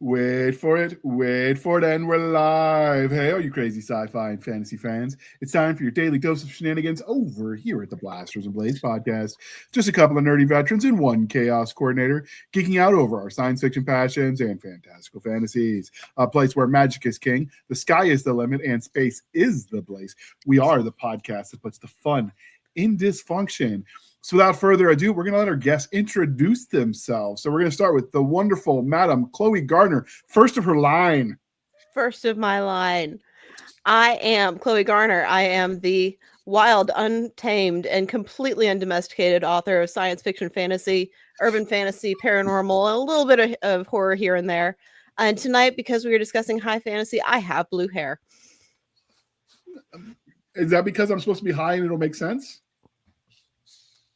Wait for it, and we're live. Hey, all you crazy sci-fi and fantasy fans. It's time for your daily dose of shenanigans over here at the Blasters and Blades podcast. Just a couple of nerdy veterans and one chaos coordinator geeking out over our science fiction passions and fantastical fantasies. A place where magic is king, the sky is the limit, and space is the place. We are the podcast that puts the fun in dysfunction. So without further ado, we're going to let our guests introduce themselves. So we're going to start with the wonderful Madam Chloe Garner, first of her line. First of my line. I am Chloe Garner. I am the wild, untamed, and completely undomesticated author of science fiction, fantasy, urban fantasy, paranormal, and a little bit of horror here and there. And tonight, because we were discussing high fantasy, I have blue hair. Is that because I'm supposed to be high and it'll make sense?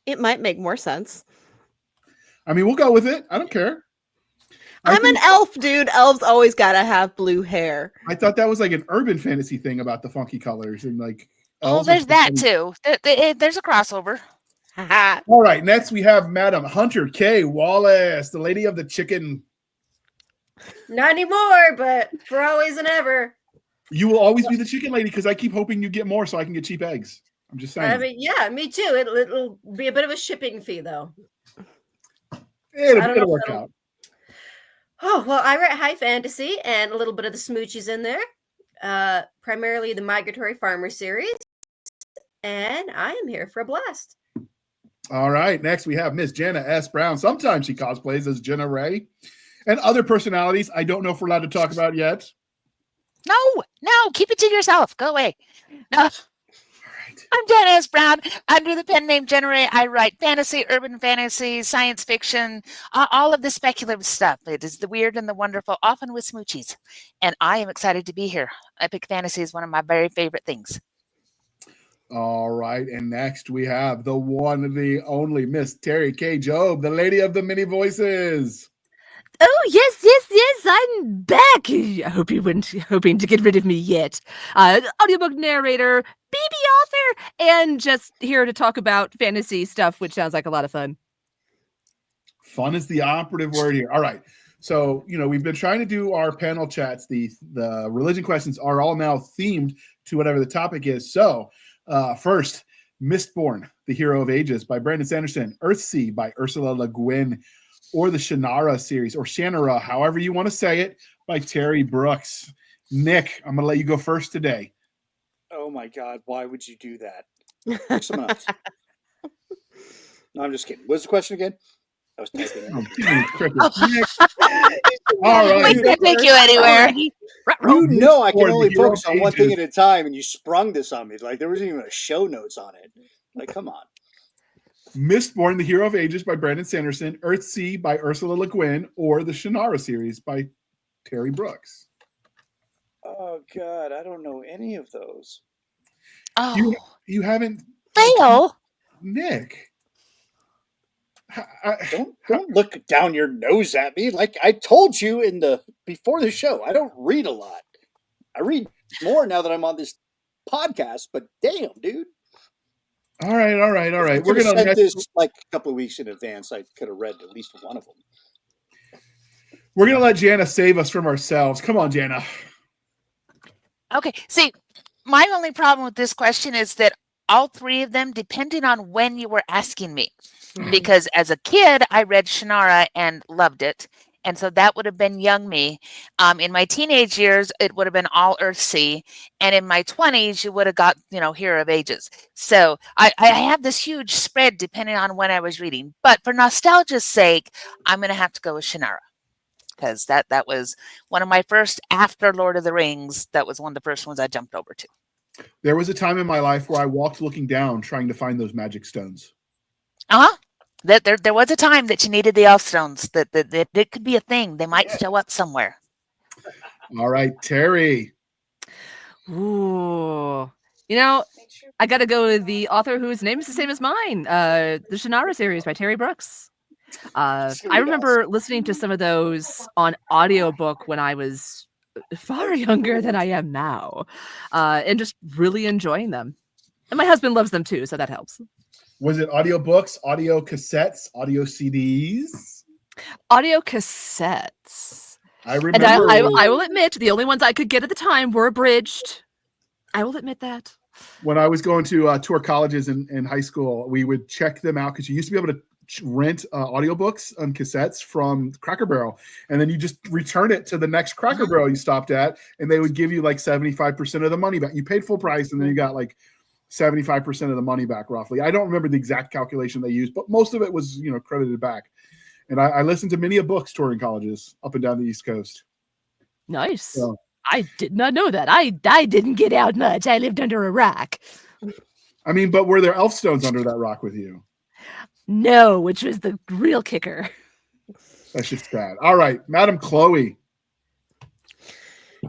It might make more sense. I mean, we'll go with it. I don't care. I'm an elf, dude. Elves always gotta have blue hair. I thought that was like an urban fantasy thing about the funky colors and like. Oh, there's that too. There's a crossover. All right, next we have Madam Hunter K Wallace, the lady of the chicken. Not anymore, but for always and ever. You will always be the chicken lady because I keep hoping you get more so I can get cheap eggs. I'm just saying. I mean, yeah, me too. It'll be a bit of a shipping fee, though. It'll work out. Oh, well, I write high fantasy and a little bit of the smoochies in there. Primarily the Migratory Farmer series. And I am here for a blast. All right. Next, we have Miss Jana S. Brown. Sometimes she cosplays as Jenna Ray. And other personalities I don't know if we're allowed to talk about yet. No, keep it to yourself. Go away. No. I'm Jana S. Brown. Under the pen name Jenna Ray, I write fantasy, urban fantasy, science fiction, all of the speculative stuff. It is the weird and the wonderful, often with smoochies. And I am excited to be here. Epic fantasy is one of my very favorite things. All right. And next we have the one, the only Miss Teri K. Jobe, the lady of the many voices. Oh, yes, I'm back. I hope you weren't hoping to get rid of me yet. Audiobook narrator, baby author, and just here to talk about fantasy stuff, which sounds like a lot of fun. Fun is the operative word here. All right. So, we've been trying to do our panel chats. The religion questions are all now themed to whatever the topic is. So, first, Mistborn, the Hero of Ages by Brandon Sanderson, Earthsea by Ursula Le Guin, or the Shannara series, or Shannara, however you want to say it, by Teri Brooks. Nick, I'm going to let you go first today. Oh, my God. Why would you do that? Pick someone else. No, I'm just kidding. What's the question again? I was typing it. All right. We can't take you anywhere. You know I can only focus on one thing at a time, and you sprung this on me. Like, there wasn't even a show notes on it. Like, come on. Mistborn, the Hero of Ages by Brandon Sanderson, Earthsea by Ursula Le Guin, or the Shannara series by Teri Brooks. Oh, God, I don't know any of those. Oh, you haven't... Fail? Nick. Don't look down your nose at me. Like I told you before the show, I don't read a lot. I read more now that I'm on this podcast, but damn, dude. All right. We're going to send this like a couple of weeks in advance. I could have read at least one of them. We're going to let Jana save us from ourselves. Come on, Jana. Okay. See, my only problem with this question is that all three of them, depending on when you were asking me, because as a kid, I read Shannara and loved it. And so that would have been young me. In my teenage years, it would have been all Earthsea. And in my 20s, you would have got, Hero of Ages. So I have this huge spread depending on when I was reading. But for nostalgia's sake, I'm going to have to go with Shannara. Because that was one of my first, after Lord of the Rings, that was one of the first ones I jumped over to. There was a time in my life where I walked looking down trying to find those magic stones. Uh-huh. There was a time that you needed the elf stones. That it could be a thing. They might show up somewhere. All right, Teri. Ooh. I got to go with the author whose name is the same as mine. The Shannara series by Teri Brooks. I remember listening to some of those on audiobook when I was far younger than I am now. And just really enjoying them. And my husband loves them too, so that helps. Was it audiobooks, audio cassettes, audio CDs? Audio cassettes. I And remember I will admit, the only ones I could get at the time were abridged. I will admit that. when I was going to tour colleges in high school, we would check them out because you used to be able to rent audiobooks on cassettes from Cracker Barrel, and then you just return it to the next Cracker Barrel you stopped at, and they would give you like 75% of the money back. You paid full price, and then you got like 75% of the money back, roughly. I don't remember the exact calculation they used, but most of it was, credited back. And I listened to many books touring colleges up and down the East Coast. Nice. So, I did not know that. I didn't get out much. I lived under a rock. I mean, but were there elf stones under that rock with you? No, which was the real kicker. That's just sad. All right, Madam Chloe.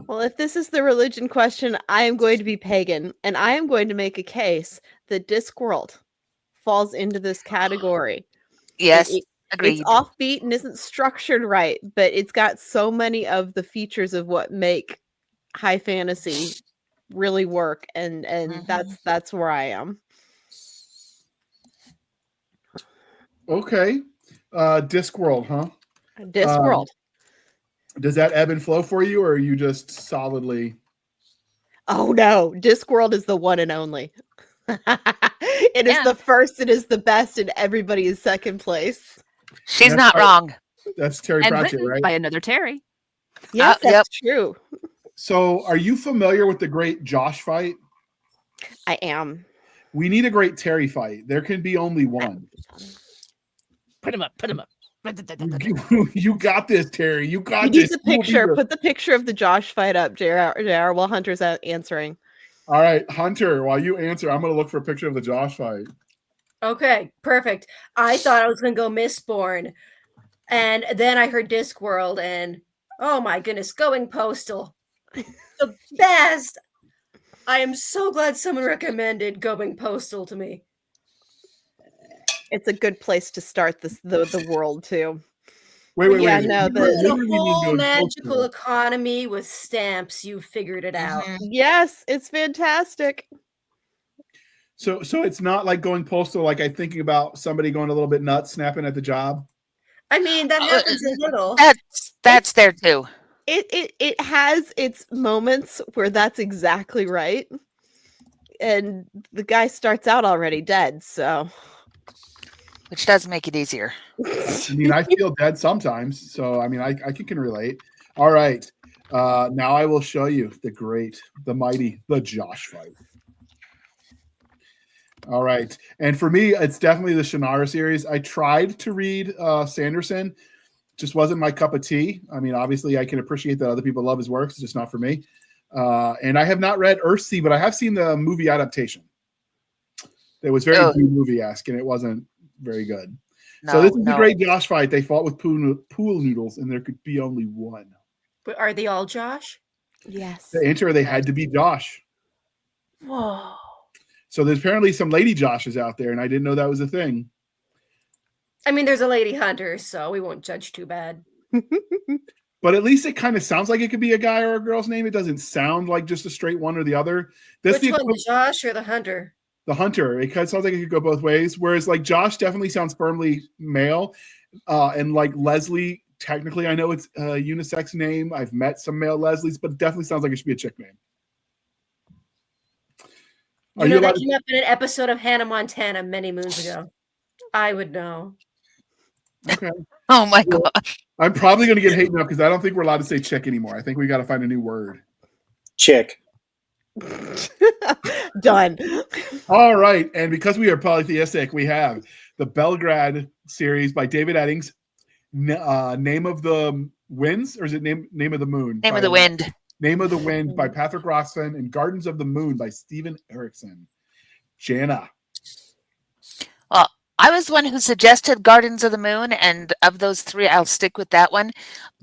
Well, if this is the religion question, I am going to be pagan, and I am going to make a case that Discworld falls into this category. Yes, It's agreed. offbeat and isn't structured right, but it's got so many of the features of what make high fantasy really work, and that's where I am. Okay. Discworld, huh? Discworld. Does that ebb and flow for you, or are you just solidly? Oh no, Discworld is the one and only. It is the first, it is the best, and everybody is second place. She's not wrong. That's Teri And Pratchett, written right? by another Teri. Yes, that's true. So, are you familiar with the great Josh fight? I am. We need a great Teri fight. There can be only one. Put him up. You got this, Teri. You got You this. need the picture. Put the picture of the Josh fight up, JR, while Hunter's answering. All right, Hunter, while you answer, I'm going to look for a picture of the Josh fight. Okay, perfect. I thought I was going to go Mistborn. And then I heard Discworld, and oh my goodness, going Postal. The best. I am so glad someone recommended Going Postal to me. It's a good place to start the world too. Wait. Yeah, no, the whole magical economy with stamps. You figured it out. Yes, it's fantastic. So it's not like Going Postal. Like I'm thinking about somebody going a little bit nuts, snapping at the job. I mean, that happens a little. That's there too. It has its moments where that's exactly right, and the guy starts out already dead. So, which does make it easier. I mean, I feel dead sometimes, so I mean, I can relate. All right, now I will show you the great, the mighty, the Josh fight. All right, and for me, it's definitely the Shannara series. I tried to read Sanderson, just wasn't my cup of tea. I mean, obviously, I can appreciate that other people love his works, it's just not for me. And I have not read Earthsea, but I have seen the movie adaptation. It was very movie-esque, and it wasn't very good. So this is the great Josh fight. They fought with pool noodles, and there could be only one. But are they all Josh? Yes. To enter, they had to be Josh. Whoa. So there's apparently some lady Joshes out there, and I didn't know that was a thing. I mean, there's a lady hunter, so we won't judge too bad. But at least it kind of sounds like it could be a guy or a girl's name. It doesn't sound like just a straight one or the other. Which one, the Josh or the hunter? The hunter. It kind of sounds like it could go both ways. Whereas like Josh definitely sounds firmly male. And like Leslie, technically I know it's a unisex name. I've met some male Leslies, but it definitely sounds like it should be a chick name. You know, that came up in an episode of Hannah Montana many moons ago. I would know. Okay. Oh my gosh. I'm probably going to get hate now because I don't think we're allowed to say chick anymore. I think we got to find a new word. Chick. Done. All right. And because we are polytheistic, we have the Belgrade series by David Eddings. Name of the Winds, or is it Name of the Moon? Name of the Wind. Name of the Wind by Patrick Rothfuss, and Gardens of the Moon by Steven Erikson. Jana. Well, I was the one who suggested Gardens of the Moon, and of those three, I'll stick with that one.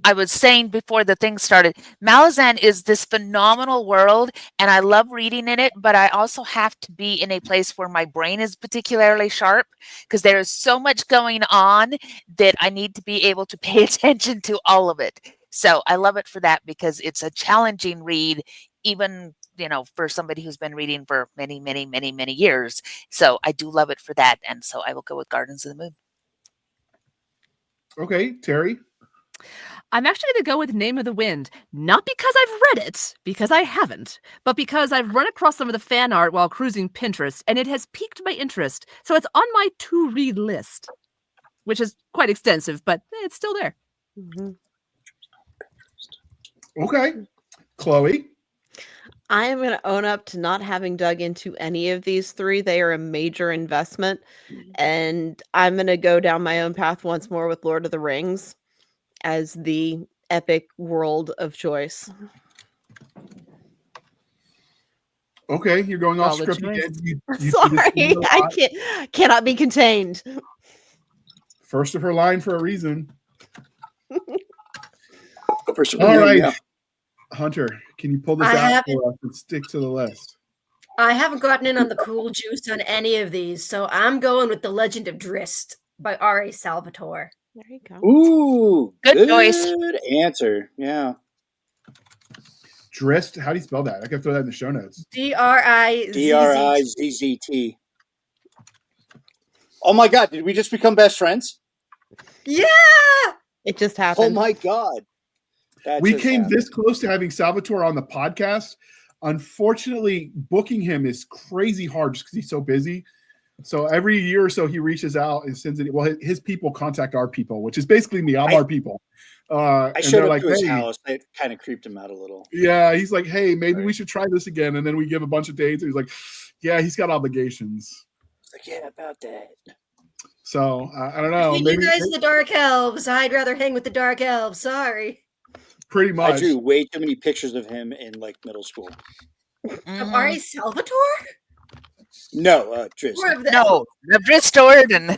I was saying before the thing started, Malazan is this phenomenal world, and I love reading in it, but I also have to be in a place where my brain is particularly sharp, because there is so much going on that I need to be able to pay attention to all of it. So I love it for that, because it's a challenging read, even, you know, for somebody who's been reading for many, many, many, many years. So I do love it for that. And so I will go with Gardens of the Moon. Okay, Teri. I'm actually going to go with Name of the Wind, not because I've read it, because I haven't, but because I've run across some of the fan art while cruising Pinterest, and it has piqued my interest. So it's on my to-read list, which is quite extensive, but it's still there. Okay. Chloe? I am going to own up to not having dug into any of these three. They are a major investment. And I'm going to go down my own path once more with Lord of the Rings as the epic world of choice. Okay, you're going off Solid script choice. again. You Sorry, I cannot be contained. First of her line for a reason. First of All all, right. yeah. Hunter, can you pull this I out haven't- for us and stick to the list? I haven't gotten in on the cool juice on any of these, so I'm going with The Legend of Drist by R.A. Salvatore. There you go. Ooh, Good choice. Good answer. Yeah. Drist, how do you spell that? I can throw that in the show notes. D-R-I-Z-Z. D-R-I-Z-Z-T. Oh my God, did we just become best friends? Yeah! It just Oh happened. my God. That We just came happened. this close to having Salvatore on the podcast. Unfortunately, booking him is crazy hard just because he's so busy. So every year or so, he reaches out and sends it. Well, his people contact our people, which is basically me. I'm our people. I and showed they're up like, to his hey, house. It kind of creeped him out a little. yeah, he's like, hey, maybe we Right. should try this again. And then we give a bunch of dates. And he's like, yeah, he's got obligations. It's like, yeah, about that. So I don't know. You Maybe guys are the Dark Elves. I'd rather hang with the Dark Elves. Sorry. pretty I much. drew way too many pictures of him in like middle school. Of Mhm. R.A. Salvatore? No, Drist. Or of the No, the Bristord and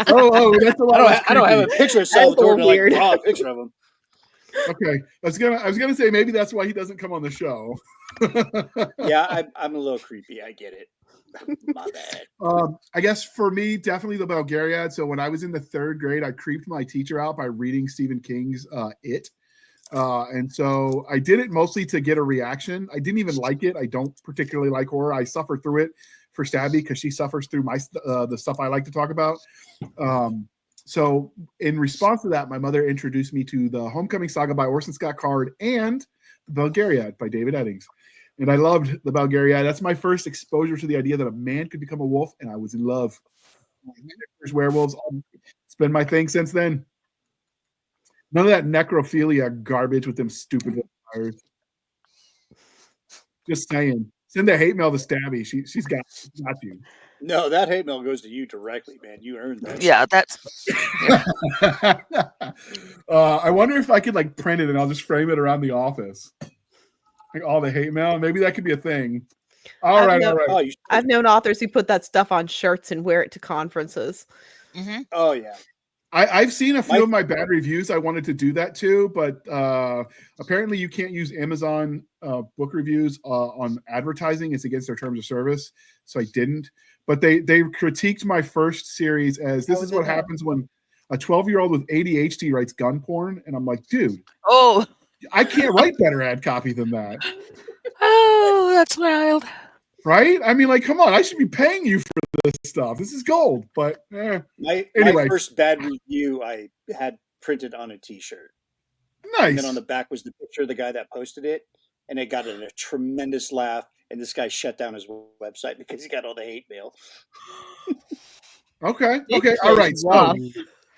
Oh, that's a lot less I don't have a creepy. picture of a Salvatore little to like weird. draw a picture of him. Okay, I was gonna say maybe that's why he doesn't come on the show. Yeah, I'm a little creepy. I get it. My bad. I guess for me, definitely the Bulgariad. So when I was in the third grade, I creeped my teacher out by reading Stephen King's It. And so I did it mostly to get a reaction. I didn't even like it. I don't particularly like horror. I suffer through it for Stabby because she suffers through my the stuff I like to talk about. So in response to that, my mother introduced me to the Homecoming Saga by Orson Scott Card and the Bulgariad by David Eddings. And I loved the Bulgariad. That's my first exposure to the idea that a man could become a wolf, and I was in love. There's werewolves. It's been my thing since then. None of that necrophilia garbage with them stupid vampires. Just saying. Send the hate mail to Stabby. She's got you. No, that hate mail goes to you directly, man. You earned that. yeah, that's I wonder if I could like print it and I'll just frame it around the office. Like all the hate mail. Maybe that could be a thing. All right. Oh, you should. I've known authors who put that stuff on shirts and wear it to conferences. mhm. Oh yeah. I've seen a few of my bad reviews. I wanted to do that too, but apparently you can't use Amazon book reviews on advertising. It's against their terms of service, so I didn't. But they critiqued my first series as this is what happens when a 12-year-old with ADHD writes gun porn, and I'm like, dude, Oh, I can't write better ad copy than that, oh, that's wild. right? I mean, like, come on, I should be paying you for this stuff. This is gold, but My Anyway. first bad review I had printed on a T-shirt, and nice. then on the back was the picture of the guy that posted it, and it got a tremendous laugh. And this guy shut down his website because he got all the hate mail. Okay, Nick all chose right. So rough.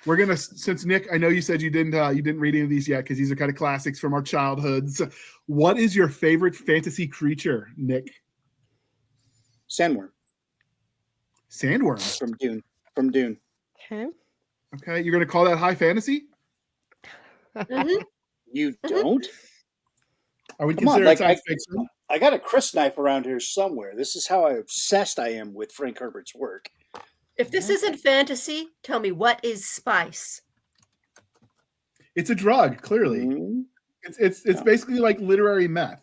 we're gonna, since Nick, I know you said you didn't read any of these yet because these are kind of classics from our childhoods. What is your favorite fantasy creature, Nick? Sandworm Sandworm. From Dune. Okay. Okay, you're gonna call that high fantasy? Mhm. You don't? I would Come on, consider like, it science fiction. I got a Chris knife around here somewhere. This is how obsessed I am with Frank Herbert's work. If this isn't fantasy, tell me what is spice? It's a drug, clearly. Mhm. It's Yeah. basically like literary meth.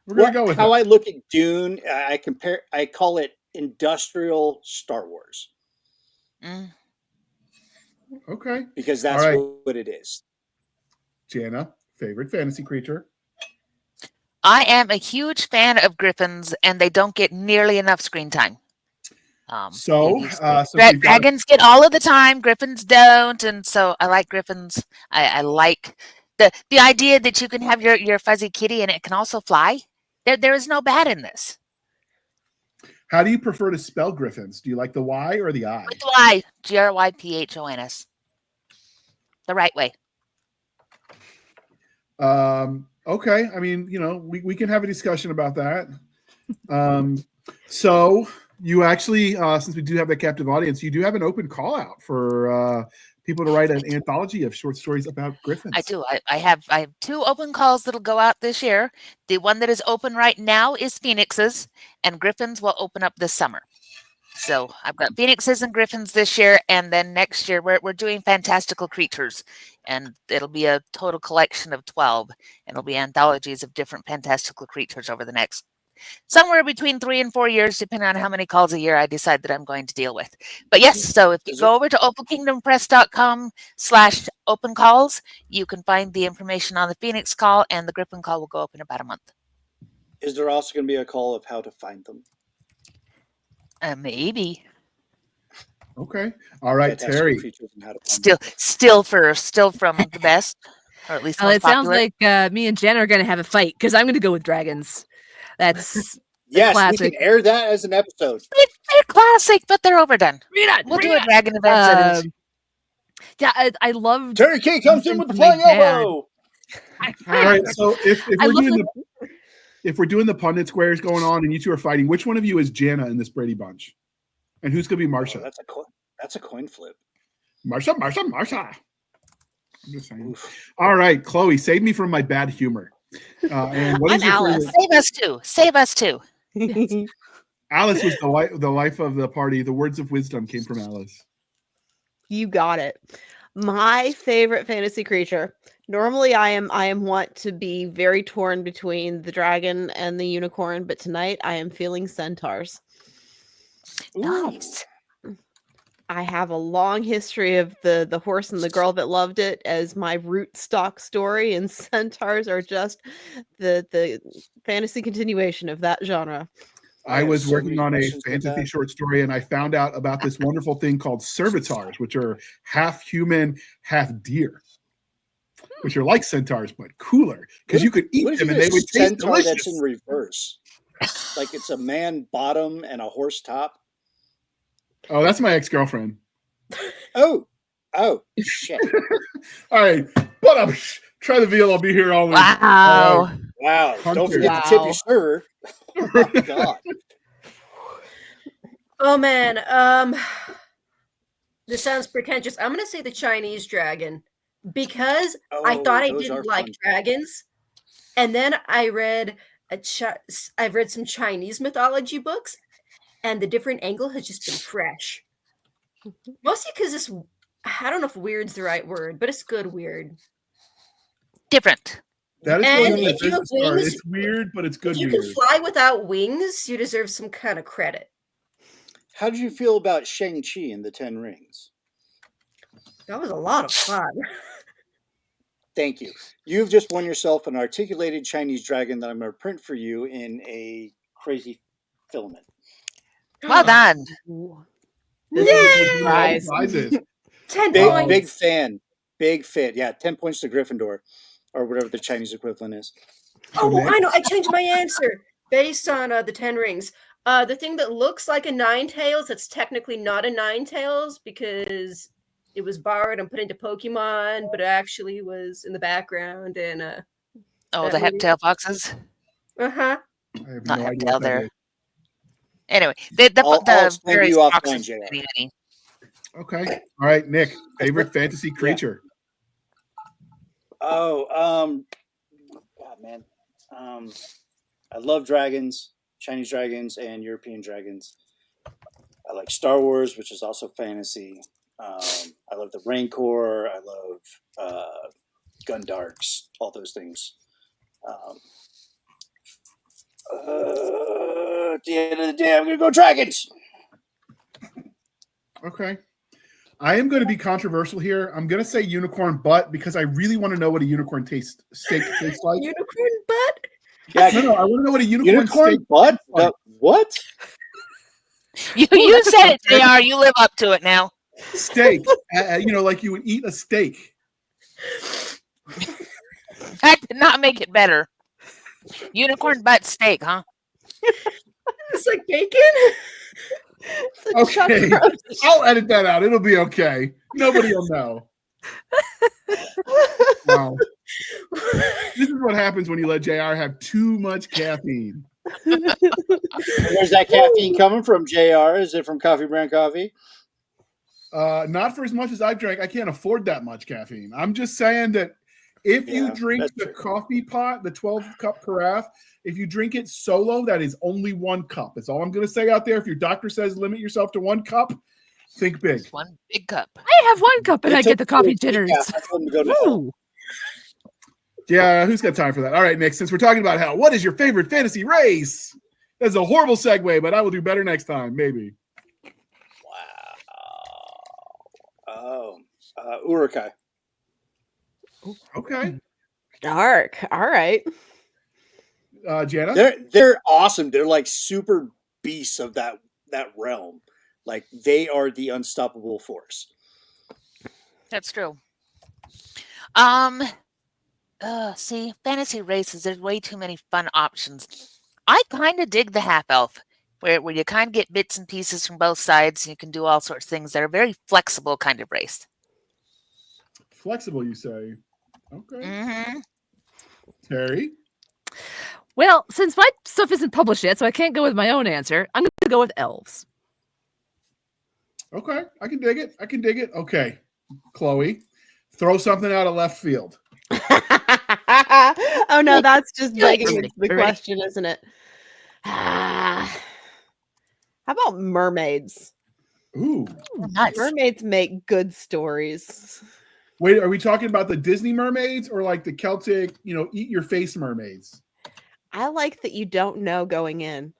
We're gonna go with how it. I look at Dune, I call it industrial Star Wars Mm. Okay, because that's All right. what it is. Jana, favorite fantasy creature. I am a huge fan of griffins, and they don't get nearly enough screen time. So Usually since we've got dragons get all of the time, griffins don't, and so I like griffins. I like the idea that you can have your fuzzy kitty and it can also fly. There is no bad in this. how do you prefer to spell griffins? Do you like the Y or the I? With the Y, Gryphons, the right way. Okay. I mean, we can have a discussion about that. So you actually, since we do have that captive audience, you do have an open call out for people to write an anthology of short stories about griffins. I do. I have 2 open calls that'll go out this year. The one that is open right now is Phoenixes, and Griffins will open up this summer. So I've got Phoenixes and Griffins this year, and then next year we're doing Fantastical Creatures, and it'll be a total collection of 12, and it'll be anthologies of different fantastical creatures over the next somewhere between 3 and 4 years, depending on how many calls a year I decide that I'm going to deal with. But yes, so if you go over to opalkingdompress.com/open calls, you can find the information on the Phoenix call, and the Griffin call will go up in about a month. Is there also going to be a call of how to find them? Maybe. Okay. All right, Fantastical Teri. creatures and how to find them. Still from the best, or at least most It sounds popular. like me and Jana are going to have a fight because I'm going to go with dragons. That's Yes, classic. we can air that as an episode. They're classic, but they're overdone. We'll do a dragon event. Yeah, I love. Terry K comes in with the flying elbow. All right. So if I we're love doing if we're doing the pundit squares going on and you two are fighting, which one of you is Jana in this Brady bunch? And who's going to be Marsha? Oh, that's a coin flip. Marsha. I'm just saying. Oof. All right, Chloe, save me from my bad humor. And what is I'm Alice. Save us too. Alice was the life of the party. The words of wisdom came from Alice. You got it. My favorite fantasy creature. Normally, I am want to be very torn between the dragon and the unicorn, but tonight I am feeling centaurs. Nice. I have a long history of the horse and the girl that loved it as my root stock story, and centaurs are just the fantasy continuation of that genre. I was working on a fantasy short story, and I found out about this wonderful thing called servitors, which are half human, half deer, which are like centaurs but cooler because you could eat them and they would taste delicious. That's in reverse, like it's a man bottom and a horse top. Oh, that's my ex-girlfriend. Oh, shit! All right, but try the veal. I'll be here all week. Wow. Wow! Hunter. Don't forget to tip your server. Oh my God. Oh man, this sounds pretentious. I'm gonna say the Chinese dragon because I thought I didn't like dragons, and then I read I've read some Chinese mythology books, and the different angle has just been fresh. Mostly because I don't know if weird's the right word, but it's good weird. Different. That is And really if you have wings, it's weird, but it's good. If you weird. can fly without wings, you deserve some kind of credit. How did you feel about Shang-Chi and the Ten Rings? That was a lot of fun. Thank you. You've just won yourself an articulated Chinese dragon that I'm going to print for you in a crazy filament. Well done. Yay! 10 big, points. Big fan. Big fan. Yeah, 10 points to Gryffindor, or whatever the Chinese equivalent is. Oh, well, I know. I changed my answer based on the 10 rings. The thing that looks like a Ninetales, that's technically not a Ninetales because it was borrowed and put into Pokemon, but it actually was in the background. And the Heptail foxes. Uh-huh. I have Not no idea Heptail what that there. is. Anyway, I'll explain to various you foxes. offline, JR. Okay. All right, Nick. Favorite fantasy creature? God, man. I love dragons, Chinese dragons, and European dragons. I like Star Wars, which is also fantasy. I love the Rancor. I love Gundarks, all those things. At the end of the day, I'm going to go dragons. Okay. I am going to be controversial here. I'm going to say unicorn butt because I really want to know what a unicorn steak tastes like. Unicorn butt? Yeah, no, I want to know what a unicorn steak butt? tastes like. What? You said it, JR. You live up to it now. Steak. Like you would eat a steak. That did not make it better. Unicorn butt steak, huh? It's like bacon. It's a chuck Okay. roast. I'll edit that out. It'll be okay. Nobody will know. Wow. This is what happens when you let JR have too much caffeine. Where's that caffeine coming from, JR? Is it from Coffee Brand Coffee? Not for as much as I've drank. I can't afford that much caffeine. I'm just saying that if you drink the coffee pot, the 12-cup carafe, if you drink it solo, that is only 1 cup. That's all I'm going to say out there. If your doctor says limit yourself to 1 cup, think big. Just 1 big cup. I have 1 cup and I get the coffee jitters. Ooh. Yeah, who's got time for that? All right, Nick, since we're talking about hell, what is your favorite fantasy race? That's a horrible segue, but I will do better next time, maybe. Wow. Oh, Urukai. Okay. Dark. All right. Jana? They're awesome. They're like super beasts of that realm. Like they are the unstoppable force. That's true. See, fantasy races, there's way too many fun options. I kind of dig the half-elf, where you kind of get bits and pieces from both sides, and you can do all sorts of things that are very flexible kind of race. Flexible, you say? Okay. Mm-hmm. Teri? Well, since my stuff isn't published yet, so I can't go with my own answer, I'm going to go with elves. Okay, I can dig it. Okay, Chloe, throw something out of left field. Oh no, that's just begging the question, isn't it? How about mermaids? Ooh, Nice. Mermaids make good stories. wait, are we talking about the Disney mermaids or like the Celtic, eat your face mermaids? I like that you don't know going in.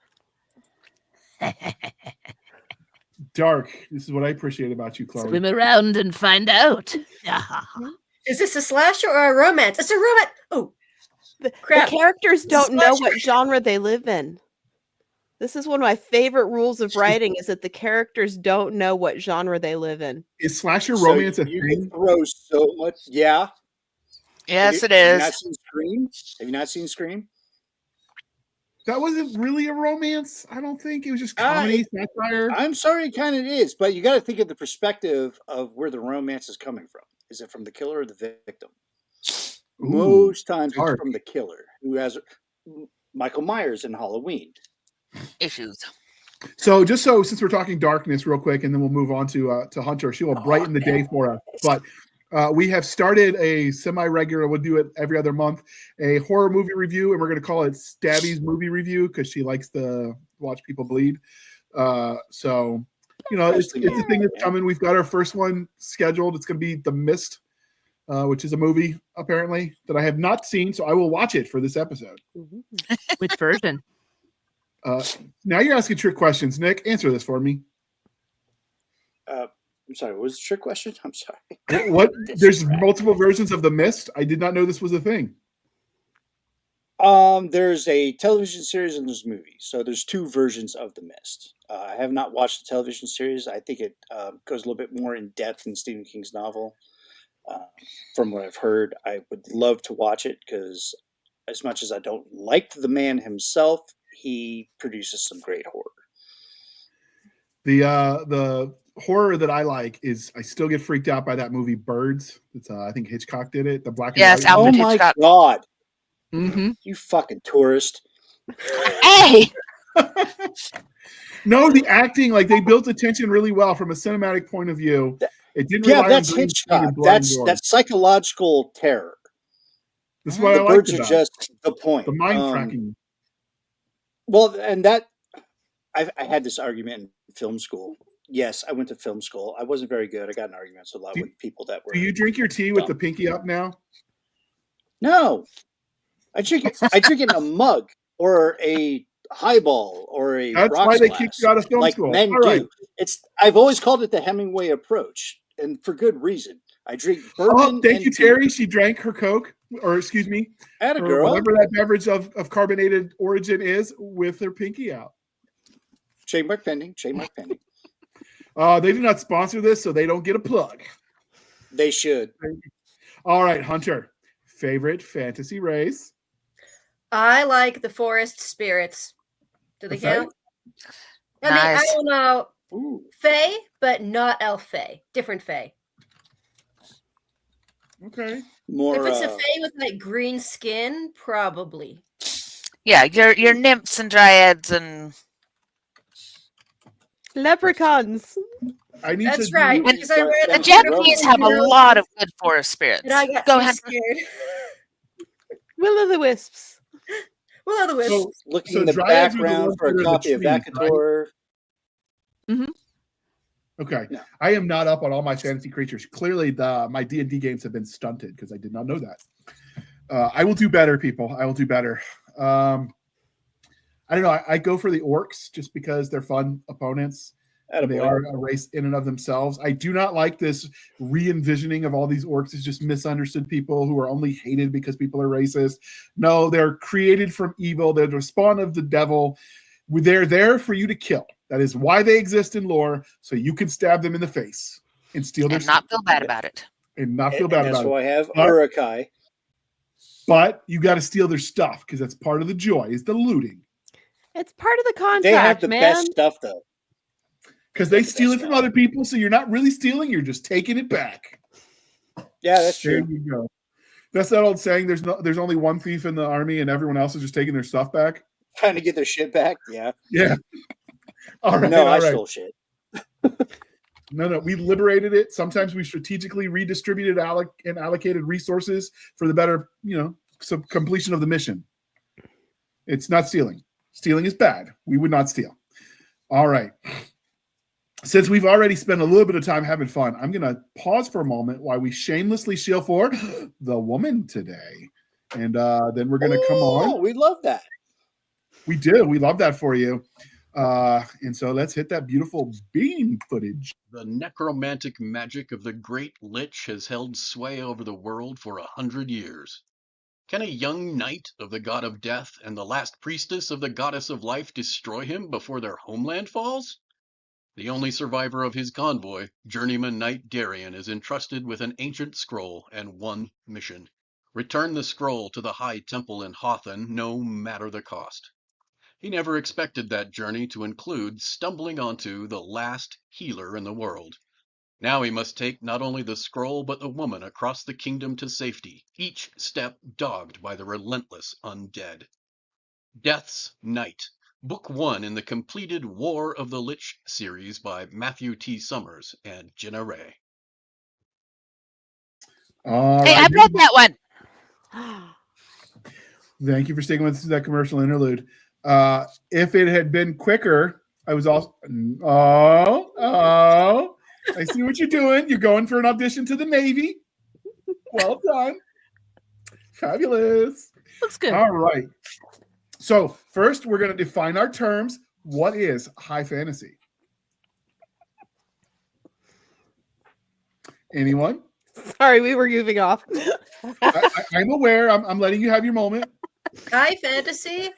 Dark. This is what I appreciate about you, Chloe. Swim around and find out. Is this a slasher or a romance? It's a romance. Oh, The crap. characters It's a don't know slasher. what genre they live in. This is one of my favorite rules of writing is that the characters don't know what genre they live in. Is slasher So romance a you thing? can throw so much. Yeah. Yes, it Have you is. not seen Scream? Have you not seen Scream? That wasn't really a romance. I don't think it was just comedy, satire. I'm sorry, it kind of is, but you got to think of the perspective of where the romance is coming from. Is it from the killer or the victim? Ooh, Most times dark. it's from the killer, who has Michael Myers in Halloween. Issues. So since we're talking darkness real quick, and then we'll move on to Hunter. She will brighten the day for us. But we have started a semi-regular, we'll do it every other month, a horror movie review, and we're going to call it Stabby's Movie Review because she likes to watch people bleed. So, it's a thing that's coming. We've got our first one scheduled. It's going to be The Mist, which is a movie, apparently, that I have not seen, so I will watch it for this episode. Which version? Now you're asking trick questions. Nick, answer this for me. I'm sorry, what was the trick question? I'm sorry. What? There's multiple versions of The Mist? I did not know this was a thing. There's a television series and there's movies. So there's 2 versions of The Mist. I have not watched the television series. I think it goes a little bit more in depth than Stephen King's novel. From what I've heard, I would love to watch it because as much as I don't like the man himself, he produces some great horror. The horror that I like is I still get freaked out by that movie Birds. It's I think Hitchcock did it. The black and Yes, white. Alfred Oh my Hitchcock. God. Mm-hmm. You fucking tourist. Hey! No, the acting, like they built the tension really well from a cinematic point of view. It didn't Yeah, rely on that's green screen Hitchcock. and blind That's doors. psychological terror. That's what I The like birds are about it. just the point. The mind cracking. Well, and that I had this argument in film school. Yes, I went to film school. I wasn't very good. I got in arguments a lot with people that were. Do you drink your tea with the pinky up now? No, I drink it. I drink it in a mug or a highball or a. That's rocks why they glass, kicked you out of film like school. men All right. do. I've always called it the Hemingway approach, and for good reason. I drink bourbon. Oh, thank and you, tea. Teri. She drank her Coke, or excuse me, Atta or girl. whatever that beverage of carbonated origin is, with her pinky out. Trademark pending. Trademark pending. They do not sponsor this, so they don't get a plug. They should. All right, Hunter. Favorite fantasy race? I like the forest spirits. Do they The Fae? count? I mean, I Nice. don't know. Ooh, Fae, but not elf Fae. Different Fae. okay. More. If it's a Fae with like green skin, probably. Yeah, your nymphs and dryads and Leprechauns. I need That's to right. do- Because I read the That's Japanese have a Girls, lot of good forest spirits. and I got Go too ahead. scared. Will-o'-the-wisps. Well, the wisp. So, looking so in the dryads are the background ones for that are a in the copy of trees, right? Vacator. Okay. No. I am not up on all my fantasy creatures. Clearly, my D&D games have been stunted because I did not know that. I will do better, people. I will do better. I don't know. I go for the orcs just because they're fun opponents. And they Attaboy. are a race in and of themselves. I do not like this re-envisioning of all these orcs as just misunderstood people who are only hated because people are racist. No, they're created from evil. They're the spawn of the devil. They're there for you to kill. That is why they exist in lore, so you can stab them in the face and steal their And not stuff feel bad about it. and not feel And bad that's about why it. I have But- Urukai. But you got to steal their stuff because that's part of the joy, is the looting. It's part of the contract, They have the man. best stuff, though. Because they That's the steal it best from stuff. other people, so you're not really stealing, you're just taking it back. Yeah, that's There true. you go. That's that old saying, there's only one thief in the army and everyone else is just taking their stuff back. Trying to get their shit back. Yeah. Yeah. All right. No, all I right. stole shit. No, we liberated it. Sometimes we strategically redistributed and allocated resources for the better, completion of the mission. It's not stealing. Stealing is bad. We would not steal. All right. Since we've already spent a little bit of time having fun, I'm going to pause for a moment while we shamelessly shill for the woman today. And then we're going to come Oh, on. we love that. We do. We love that for you. And so let's hit that beautiful bean footage. The necromantic magic of the Great Lich has held sway over the world for 100 years. Can a young knight of the god of death and the last priestess of the goddess of life destroy him before their homeland falls? The only survivor of his convoy, journeyman knight Darian, is entrusted with an ancient scroll and one mission. Return the scroll to the High Temple in Hothan, no matter the cost. He never expected that journey to include stumbling onto the last healer in the world. Now he must take not only the scroll but the woman across the kingdom to safety, each step dogged by the relentless undead. Death's Knight, Book 1 in the completed War of the Lich series by Matthew T. Summers and Jenna Ray. All Hey, right. I've read that one. Thank you for sticking with us through that commercial interlude. If it had been quicker, I was also. Oh, I see what you're doing. You're going for an audition to the Navy. Well done. Fabulous. Looks good. All right. So, first, we're going to define our terms. What is high fantasy? Anyone? Sorry, we were goofing off. I'm aware. I'm letting you have your moment. High fantasy.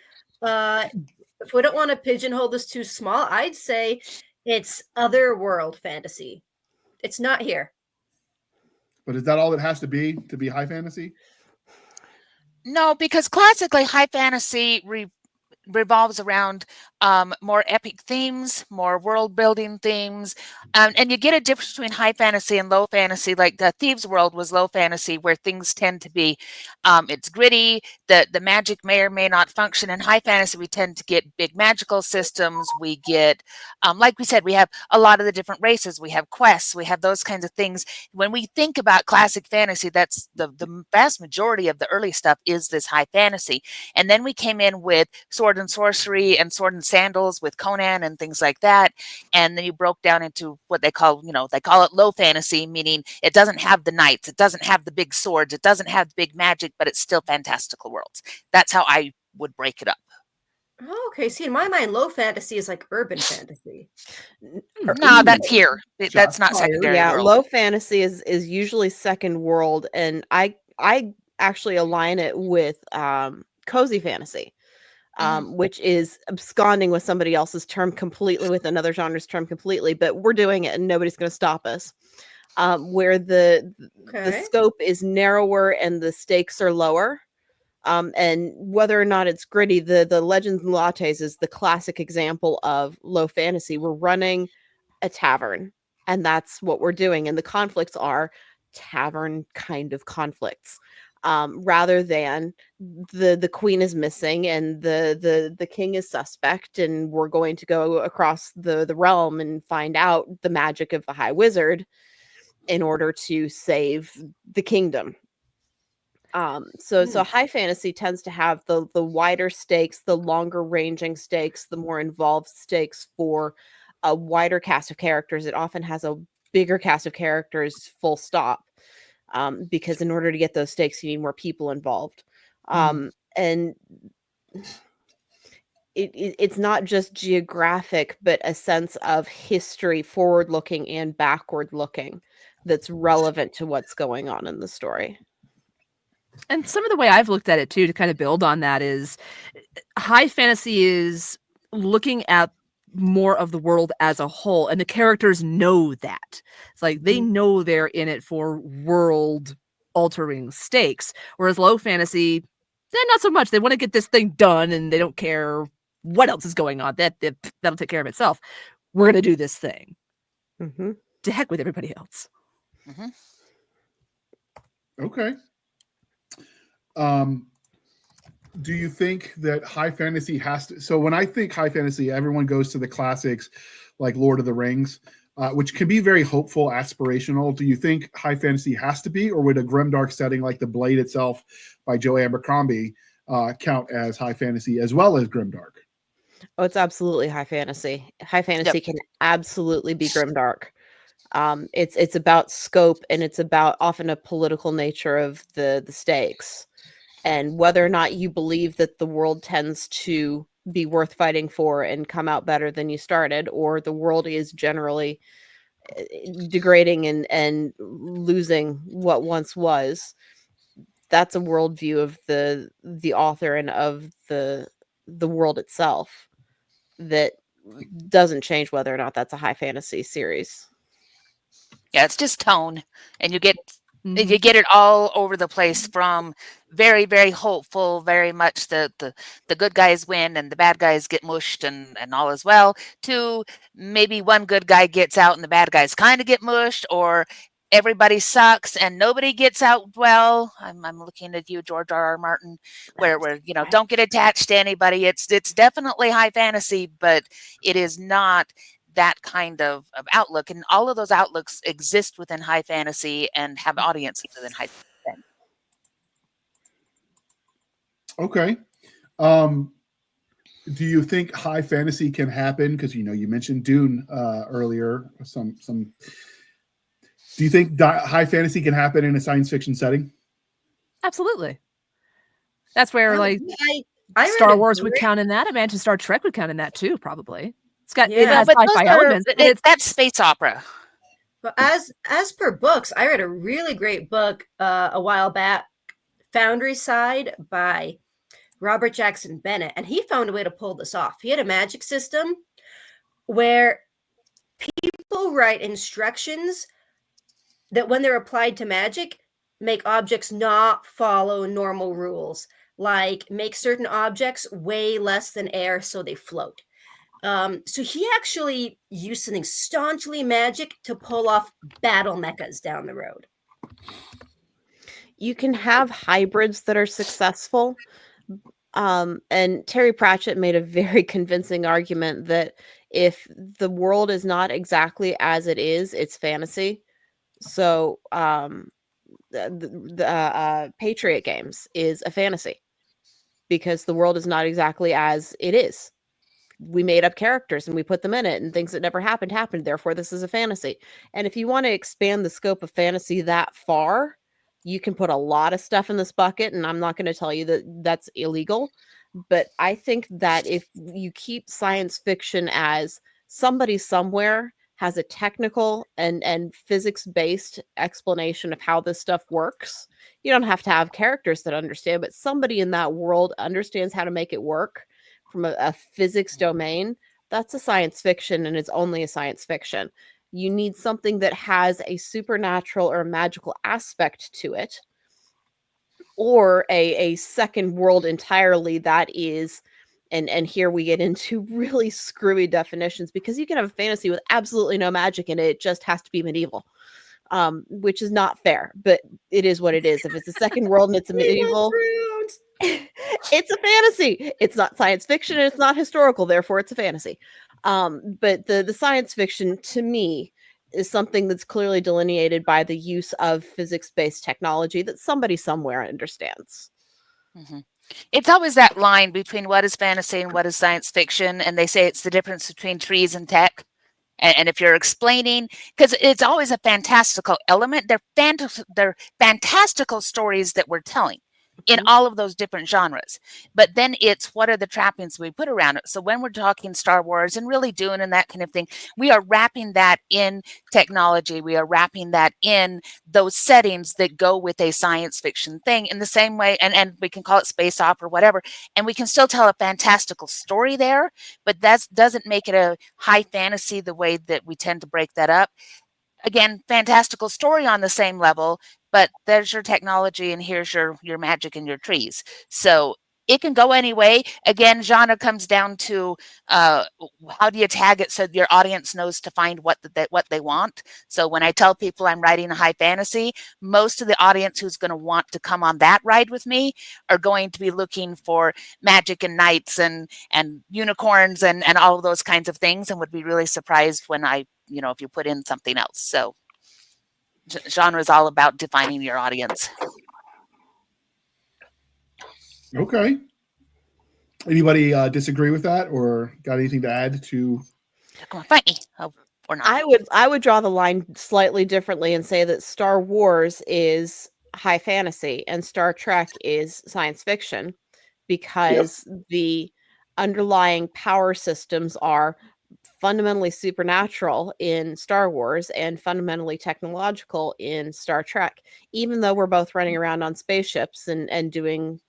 If we don't want to pigeonhole this too small, I'd say it's otherworld fantasy. It's not here. But is that all it has to be high fantasy? No, because classically high fantasy revolves around more epic themes, more world building themes, and you get a difference between high fantasy and low fantasy. Like the Thieves' World was low fantasy, where things tend to be it's gritty. The magic may or may not function. In high fantasy, we tend to get big magical systems. We get, like we said, we have a lot of the different races. We have quests. We have those kinds of things. When we think about classic fantasy, that's the vast majority of the early stuff is this high fantasy. And then we came in with sword and sorcery and sword and sandals with Conan and things like that. And then you broke down into what they call it low fantasy, meaning it doesn't have the knights, it doesn't have the big swords, it doesn't have the big magic, but it's still fantastical worlds. That's how I would break it up. Oh, okay. See, in my mind, low fantasy is like urban fantasy. No, that's here. That's not secondary Yeah, world. low fantasy is usually second world, and I actually align it with cozy fantasy. which is absconding with somebody else's term completely, with another genre's term completely, but we're doing it and nobody's going to stop us. Where the scope is narrower and the stakes are lower. And whether or not it's gritty, the Legends and Lattes is the classic example of low fantasy. We're running a tavern, and that's what we're doing. And the conflicts are tavern kind of conflicts, rather than the queen is missing and the king is suspect, and we're going to go across the realm and find out the magic of the High Wizard in order to save the kingdom. So high fantasy tends to have the wider stakes, the longer ranging stakes, the more involved stakes for a wider cast of characters. It often has a bigger cast of characters, full stop, because in order to get those stakes, you need more people involved. And it's not just geographic, but a sense of history, forward looking and backward looking, that's relevant to what's going on in the story. And some of the way I've looked at it too, to kind of build on that, is high fantasy is looking at more of the world as a whole, and the characters know that. It's like they know they're in it for world altering stakes, whereas low fantasy, not so much. They want to get this thing done and they don't care what else is going on. That'll take care of itself. We're going to do this thing. To heck with everybody else. Okay. Do you think that high fantasy has to? So when I think high fantasy, everyone goes to the classics like Lord of the Rings, which can be very hopeful, aspirational. Do you think high fantasy has to be, or would a grimdark setting like The Blade itself by Joe Abercrombie count as high fantasy as well as grimdark? Oh, it's absolutely high fantasy. High fantasy can absolutely be grimdark. It's about scope, and it's about often a political nature of the stakes, and whether or not you believe that the world tends to be worth fighting for and come out better than you started, or the world is generally degrading and losing what once was. That's a worldview of the author and of the world itself that doesn't change whether or not that's a high fantasy series. Yeah, it's just tone, and you get it all over the place, from very, very hopeful, very much the good guys win and the bad guys get mushed and all is well, to maybe one good guy gets out and the bad guys kind of get mushed, or everybody sucks and nobody gets out well. I'm looking at you, George R.R. Martin, where don't get attached to anybody. It's definitely high fantasy, but it is not that kind of outlook, and all of those outlooks exist within high fantasy and have audiences within high fantasy. Okay. Do you think high fantasy can happen? Because you mentioned Dune earlier. Some. Do you think high fantasy can happen in a science fiction setting? Absolutely. That's where I Star Wars would count in that. I imagine Star Trek would count in that too, probably. It has but sci-fi elements. That's space opera. But as per books, I read a really great book a while back, Foundry Side by Robert Jackson Bennett, and he found a way to pull this off. He had a magic system where people write instructions that, when they're applied to magic, make objects not follow normal rules, like make certain objects weigh less than air so they float. So he actually used something staunchly magic to pull off battle mechas down the road. You can have hybrids that are successful. And Terry Pratchett made a very convincing argument that if the world is not exactly as it is, it's fantasy. So the Patriot Games is a fantasy because the world is not exactly as it is. We made up characters and we put them in it, and things that never happened. Therefore, this is a fantasy. And if you want to expand the scope of fantasy that far, you can put a lot of stuff in this bucket. And I'm not going to tell you that that's illegal. But I think that if you keep science fiction as somebody somewhere has a technical and physics-based explanation of how this stuff works, you don't have to have characters that understand, but somebody in that world understands how to make it work. from a physics domain, that's a science fiction, and it's only a science fiction. You need something that has a supernatural or magical aspect to it, or a second world entirely that is, and here we get into really screwy definitions, because you can have a fantasy with absolutely no magic in it. It just has to be medieval, which is not fair, but it is what it is. If it's a second world and it's a medieval, it's a fantasy. It's not science fiction, and it's not historical, therefore it's a fantasy. But the science fiction, to me, is something that's clearly delineated by the use of physics-based technology that somebody somewhere understands. Mm-hmm. It's always that line between what is fantasy and what is science fiction, and they say it's the difference between trees and tech. And if you're explaining, because it's always a fantastical element, they're fantastical stories that we're telling in all of those different genres. But then it's, what are the trappings we put around it? So when we're talking Star Wars and really Dune and that kind of thing, we are wrapping that in technology. We are wrapping that in those settings that go with a science fiction thing in the same way. And we can call it space opera, whatever. And we can still tell a fantastical story there, but that doesn't make it a high fantasy the way that we tend to break that up. Again, fantastical story on the same level, but there's your technology and here's your magic and your trees. So it can go any way. Again, genre comes down to how do you tag it so your audience knows to find what they want. So when I tell people I'm writing a high fantasy, most of the audience who's going to want to come on that ride with me are going to be looking for magic and knights and unicorns and all of those kinds of things, and would be really surprised when if you put in something else. So genre is all about defining your audience. Okay. Anybody disagree with that, or got anything to add to? Come on, fight me. Oh, or not. I would draw the line slightly differently and say that Star Wars is high fantasy and Star Trek is science fiction, because the underlying power systems are fundamentally supernatural in Star Wars and fundamentally technological in Star Trek, even though we're both running around on spaceships and doing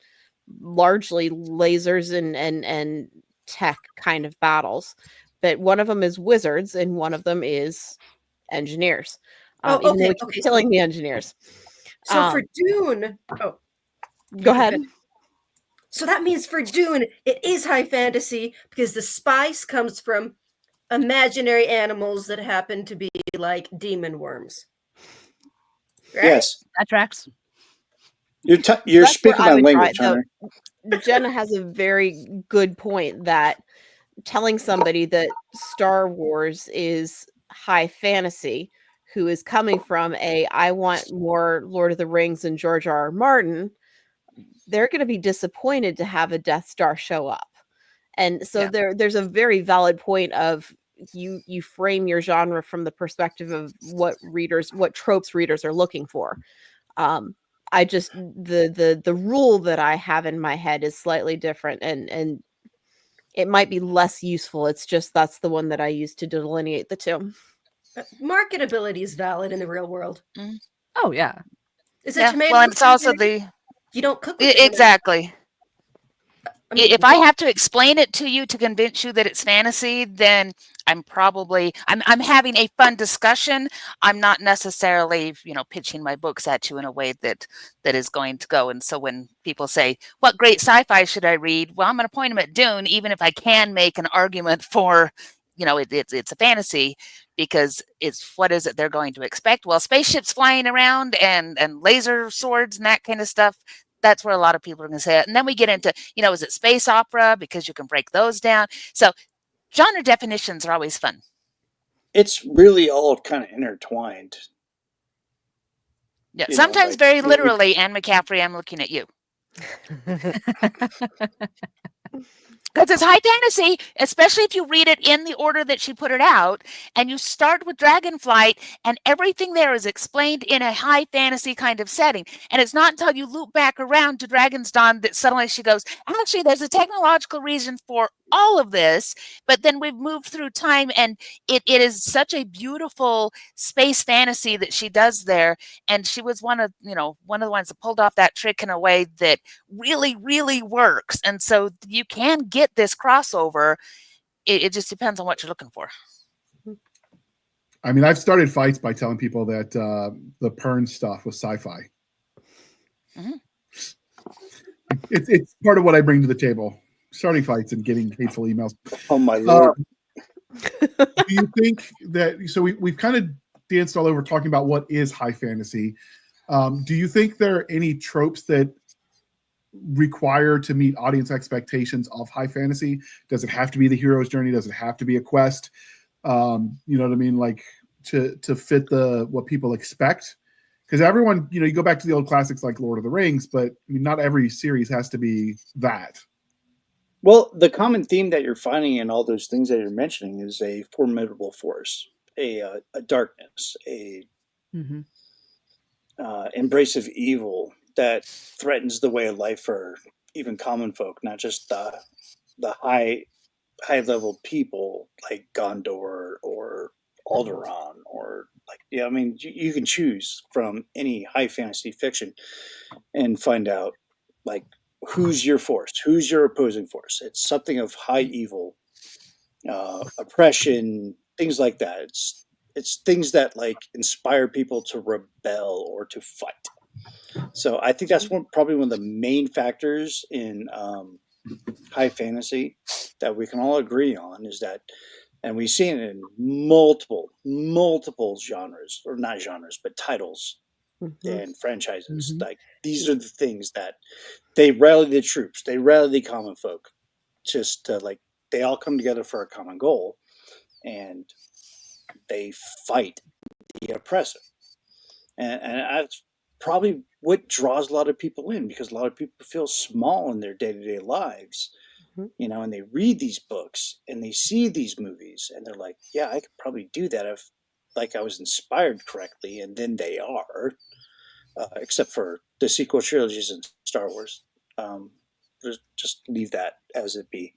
largely lasers and tech kind of battles. But one of them is wizards and one of them is engineers. Even though we keep killing the engineers. So for Dune, go ahead. So that means for Dune, it is high fantasy because the spice comes from imaginary animals that happen to be like demon worms. Right? Yes, That tracks. You're speaking my language, Hunter. Jenna has a very good point that telling somebody that Star Wars is high fantasy, who is coming from I want more Lord of the Rings and George R.R. Martin, they're going to be disappointed to have a Death Star show up. And so there's a very valid point of you frame your genre from the perspective of what tropes readers are looking for. I just the rule that I have in my head is slightly different, and it might be less useful. It's just that's the one that I use to delineate the two. Marketability is valid in the real world. Mm. Oh yeah. Is it tomato? Well, and it's also you don't cook with exactly. I mean, if I have to explain it to you to convince you that it's fantasy, then I'm having a fun discussion. I'm not necessarily, pitching my books at you in a way that is going to go. And so when people say, what great sci-fi should I read? Well, I'm going to point them at Dune, even if I can make an argument for, it's a fantasy, because it's, what is it they're going to expect? Well, spaceships flying around and laser swords and that kind of stuff. That's where a lot of people are going to say it. And then we get into, is it space opera? Because you can break those down. So genre definitions are always fun. It's really all kind of intertwined. Yeah, sometimes very literally, Anne McCaffrey, I'm looking at you. Because it's high fantasy, especially if you read it in the order that she put it out, and you start with Dragonflight, and everything there is explained in a high fantasy kind of setting. And it's not until you loop back around to Dragon's Dawn that suddenly she goes, actually, there's a technological reason for all of this, but then we've moved through time, and it is such a beautiful space fantasy that she does there. And she was one of the ones that pulled off that trick in a way that really, really works. And so you can get get this crossover. It just depends on what you're looking for. I mean, I've started fights by telling people that the Pern stuff was sci-fi. Mhm. It's part of what I bring to the table. Starting fights and getting hateful emails. Oh my lord! Do you think that? So we've kind of danced all over talking about what is high fantasy. Do you think there are any tropes that require to meet audience expectations of high fantasy? Does it have to be the hero's journey? Does it have to be a quest? You know what I mean? Like to fit what people expect. Because everyone, you go back to the old classics like Lord of the Rings, but I mean, not every series has to be that. Well, the common theme that you're finding in all those things that you're mentioning is a formidable force, a darkness, a embrace of evil that threatens the way of life for even common folk, not just the high level people like Gondor or Alderaan or I mean, you can choose from any high fantasy fiction and find out like who's your force, who's your opposing force. It's something of high evil, oppression, things like that. It's things that like inspire people to rebel or to fight. So I think that's probably one of the main factors in high fantasy that we can all agree on is that, and we've seen it in multiple genres, or not genres, but titles and franchises. Like these are the things that they rally the troops, they rally the common folk, just to like they all come together for a common goal, and they fight the oppressor, and that's probably what draws a lot of people in, because a lot of people feel small in their day-to-day lives, and they read these books and they see these movies and they're like, yeah, I could probably do that if like I was inspired correctly, and then they are, except for the sequel trilogies in Star Wars. Just leave that as it be.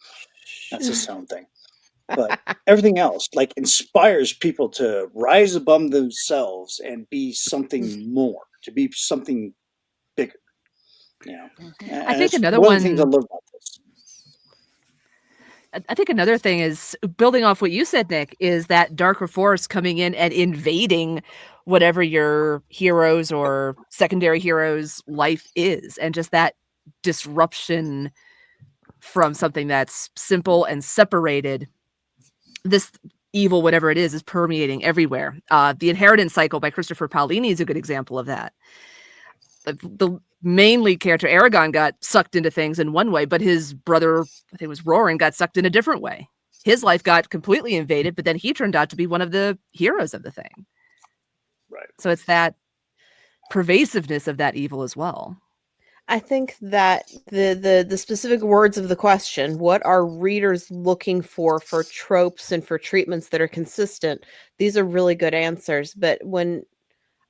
That's its own thing. But everything else like inspires people to rise above themselves and be something more, to be something bigger. And I think another one of the things I love about this. I think another thing is, building off what you said, Nick, is that darker force coming in and invading whatever your heroes or secondary heroes' life is, and just that disruption from something that's simple and separated. This evil, whatever it is permeating everywhere. The Inheritance Cycle by Christopher Paolini is a good example of that. The main lead character, Aragorn, got sucked into things in one way, but his brother, I think it was Roran, got sucked in a different way. His life got completely invaded, but then he turned out to be one of the heroes of the thing. Right. So it's that pervasiveness of that evil as well. I think that the specific words of the question, what are readers looking for tropes and for treatments that are consistent? These are really good answers. But when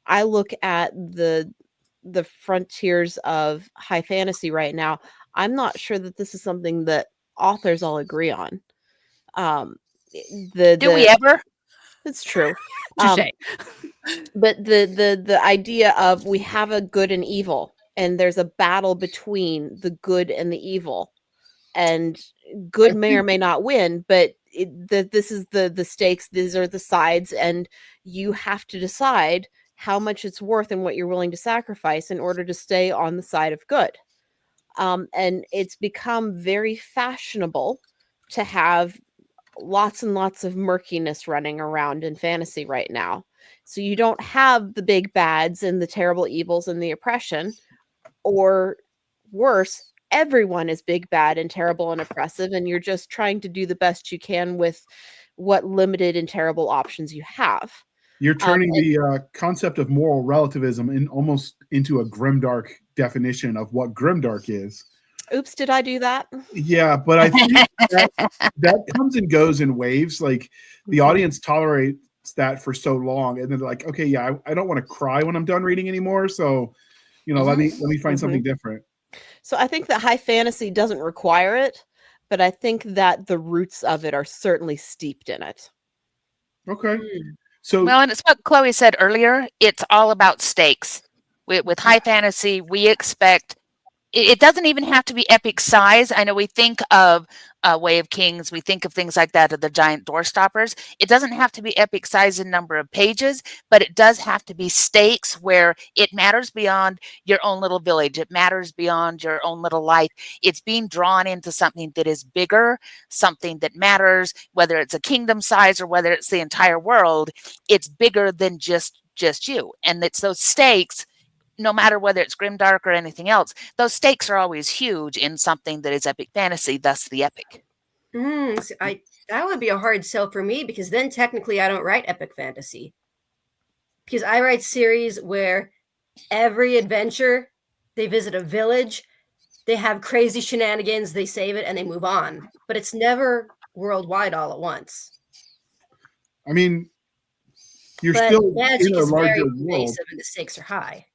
I look at the frontiers of high fantasy right now, I'm not sure that this is something that authors all agree on. Do we ever? It's true. Touché. But the idea of we have a good and evil, and there's a battle between the good and the evil, and good may or may not win, but this is the stakes. These are the sides, and you have to decide how much it's worth and what you're willing to sacrifice in order to stay on the side of good. And it's become very fashionable to have lots and lots of murkiness running around in fantasy right now. So you don't have the big bads and the terrible evils and the oppression, or worse, everyone is big, bad, and terrible and oppressive, and you're just trying to do the best you can with what limited and terrible options you have. You're turning the concept of moral relativism almost into a grimdark definition of what grimdark is. Oops, did I do that? Yeah, but I think that comes and goes in waves. Like the audience tolerates that for so long, and then they're like, okay, yeah, I don't want to cry when I'm done reading anymore. So, let me find something different. So I think that high fantasy doesn't require it, but I think that the roots of it are certainly steeped in it. Okay. So, well, and it's what Chloe said earlier. It's all about stakes. With high fantasy, we expect it doesn't even have to be epic size. I know we think of Way of Kings, we think of things like that, of the giant door stoppers. It doesn't have to be epic size in number of pages, but it does have to be stakes where it matters beyond your own little village. It matters beyond your own little life. It's being drawn into something that is bigger, something that matters, whether it's a kingdom size or whether it's the entire world. It's bigger than just you. And it's those stakes, no matter whether it's grimdark or anything else, those stakes are always huge in something that is epic fantasy, thus the epic. That would be a hard sell for me, because then technically I don't write epic fantasy. Because I write series where every adventure, they visit a village, they have crazy shenanigans, they save it, and they move on. But it's never worldwide all at once. I mean, you're But still magic in a is very larger world. invasive and the stakes are high.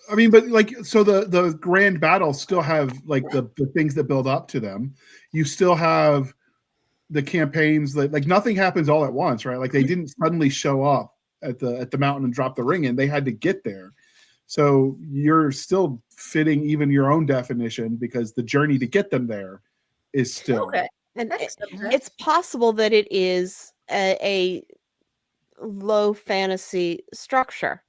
I mean, but like, so the grand battles still have like the things that build up to them. You still have the campaigns that, like, nothing happens all at once, right? Like, they didn't suddenly show up at the mountain and drop the ring in. They had to get there. So you're still fitting even your own definition, because the journey to get them there is still Okay. And That's it's possible that it is a low fantasy structure,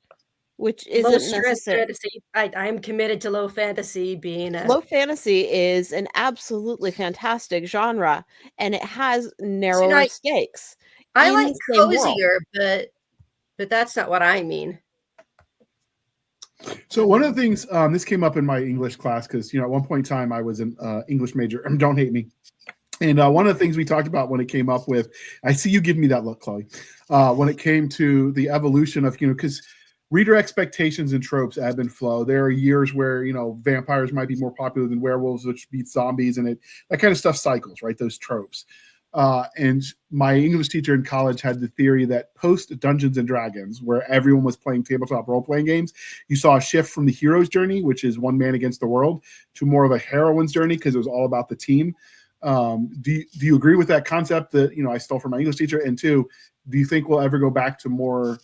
which low isn't stress necessary. fantasy. I'm committed to low fantasy being a Low fantasy is an absolutely fantastic genre, and it has narrower stakes. I in like the same world. cozier, but that's not what I mean. So one of the things, this came up in my English class, because, you know, at one point in time I was an English major. Don't hate me. And one of the things we talked about when it came up with, I see you give me that look, Chloe, when it came to the evolution of, you know, because reader expectations and tropes ebb and flow. There are years where, you know, vampires might be more popular than werewolves, which beats zombies, and that kind of stuff cycles, right? Those tropes. And my English teacher in college had the theory that post Dungeons and Dragons, where everyone was playing tabletop role-playing games, you saw a shift from the hero's journey, which is one man against the world, to more of a heroine's journey, because it was all about the team. Do you agree with that concept that, you know, I stole from my English teacher? And two, do you think we'll ever go back to more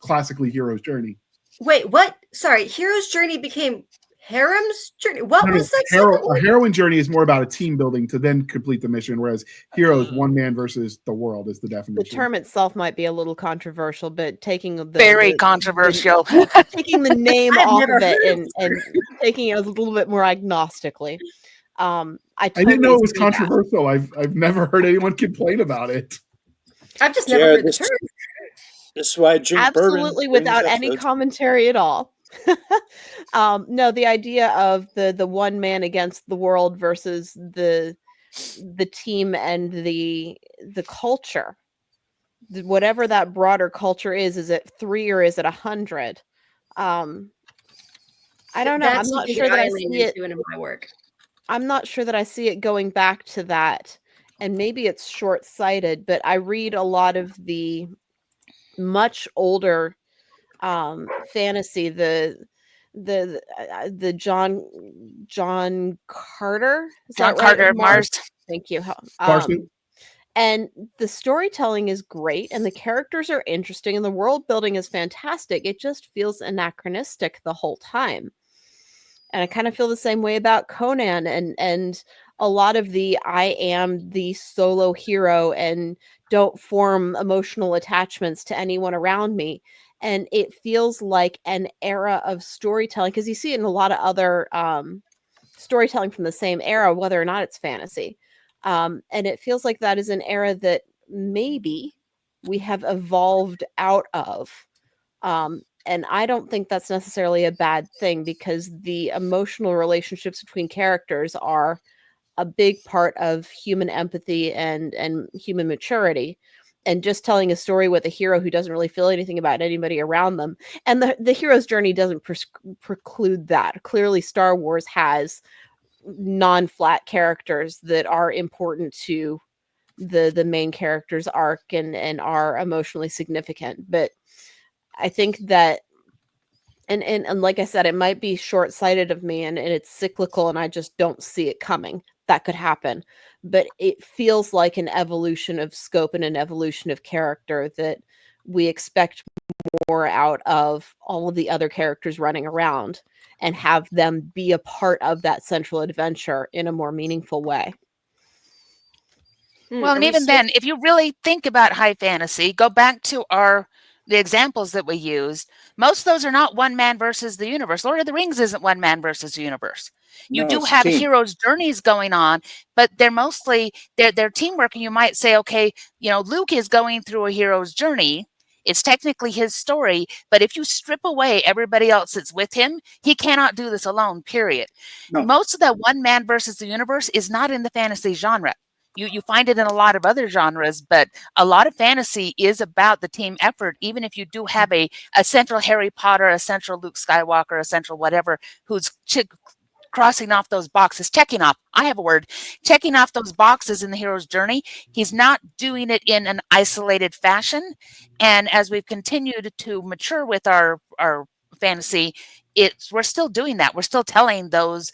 classically hero's journey? Wait, what? Sorry, hero's journey became harem's journey. What was that? A heroine journey is more about a team building to then complete the mission, whereas heroes, one man versus the world, is the definition. The term itself might be a little controversial, but taking the Very controversial. taking the name off of it and taking it a little bit more agnostically. I didn't know it was controversial. I've never heard anyone complain about it. I've just never heard the term. That's why I drink absolutely bourbon without any commentary at all. No, the idea of the one man against the world versus the team and the culture, whatever that broader culture is it 3 or is it 100? I don't know. I'm not sure that I see it in my work. I'm not sure that I see it going back to that, and maybe it's short-sighted, but I read a lot of the much older fantasy, the John Carter. Is John that right? Carter, Mars. Thank you. And the storytelling is great, and the characters are interesting, and the world building is fantastic. It just feels anachronistic the whole time. And I kind of feel the same way about Conan and a lot of the I am the solo hero and don't form emotional attachments to anyone around me. And it feels like an era of storytelling, because you see it in a lot of other storytelling from the same era, whether or not it's fantasy. And it feels like that is an era that maybe we have evolved out of. And I don't think that's necessarily a bad thing, because the emotional relationships between characters are a big part of human empathy and human maturity. And just telling a story with a hero who doesn't really feel anything about anybody around them. And the hero's journey doesn't preclude that. Clearly, Star Wars has non-flat characters that are important to the main character's arc and are emotionally significant. But I think that, and like I said, it might be short-sighted of me and it's cyclical and I just don't see it coming. That could happen. But it feels like an evolution of scope and an evolution of character that we expect more out of all of the other characters running around and have them be a part of that central adventure in a more meaningful way. Well, and even then, if you really think about high fantasy, go back to the examples that we used. Most of those are not one man versus the universe. Lord of the Rings isn't one man versus the universe. You No, do it's have team. heroes' journeys going on, but they're mostly they're teamwork. And you might say, okay, Luke is going through a hero's journey. It's technically his story, but if you strip away everybody else that's with him, he cannot do this alone, period. No. Most of that one man versus the universe is not in the fantasy genre. You find it in a lot of other genres, but a lot of fantasy is about the team effort, even if you do have a central Harry Potter, a central Luke Skywalker, a central whatever, who's crossing off those boxes, checking off those boxes in the hero's journey. He's not doing it in an isolated fashion. And as we've continued to mature with our fantasy, we're still doing that. We're still telling those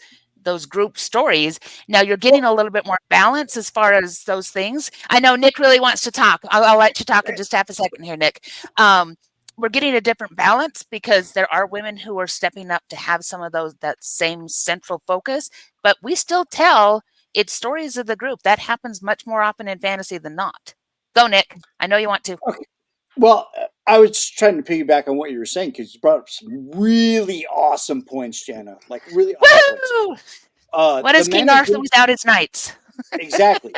group stories. Now you're getting a little bit more balance as far as those things. I know Nick really wants to talk. I'll let you talk in just half a second here, Nick. We're getting a different balance because there are women who are stepping up to have some of that same central focus, but we still tell it's stories of the group. That happens much more often in fantasy than not. Go, Nick. I know you want to. Okay. Well, I was trying to piggyback on what you were saying because you brought up some really awesome points, Jana. Like really awesome points. What is King Arthur without his knights? Exactly.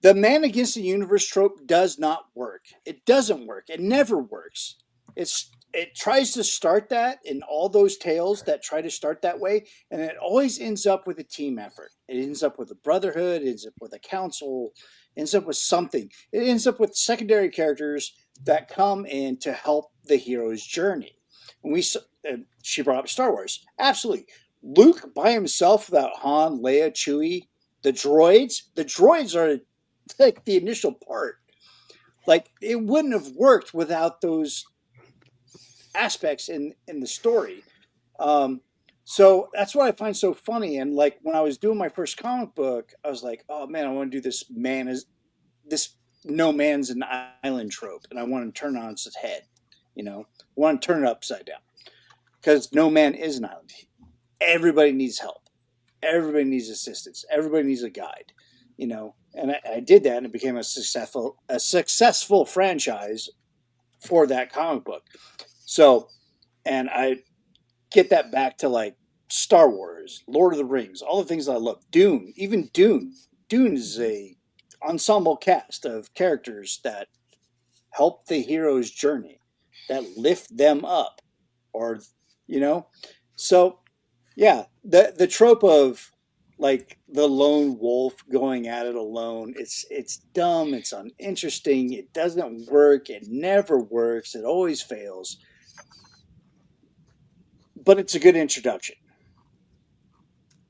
The man against the universe trope does not work. It doesn't work. It never works. It tries to start that in all those tales that try to start that way, and it always ends up with a team effort. It ends up with a brotherhood. It ends up with a council. It ends up with something. It ends up with secondary characters that come in to help the hero's journey. And she brought up Star Wars. Absolutely. Luke by himself without Han, Leia, Chewie, the droids are like the initial part. Like it wouldn't have worked without those aspects in the story. So that's what I find so funny. And like when I was doing my first comic book, I was like, oh man, I want to do this no man's an island trope, and I want to turn it on its head. I want to turn it upside down because no man is an island. Everybody needs help. Everybody needs assistance. Everybody needs a guide. And I did that, and it became a successful franchise for that comic book. So, and I get that back to like Star Wars, Lord of the Rings, all the things I love. Dune, even Dune. Dune is a ensemble cast of characters that help the hero's journey, that lift them up, or So, yeah, the trope of like the lone wolf going at it alone, it's dumb, it's uninteresting, it doesn't work, it never works, it always fails. But it's a good introduction,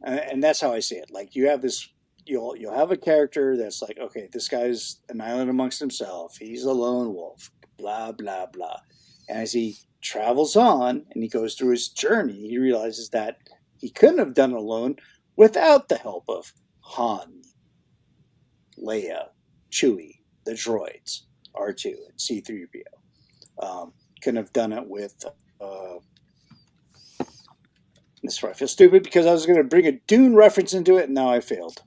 and that's how I see it. Like you have this, you'll have a character that's like, okay, this guy's an island amongst himself. He's a lone wolf. Blah blah blah. And as he travels on and he goes through his journey, he realizes that he couldn't have done it alone without the help of Han, Leia, Chewie, the droids, R2 and C-3PO. Couldn't have done it with. This is where I feel stupid because I was going to bring a Dune reference into it, and now I failed.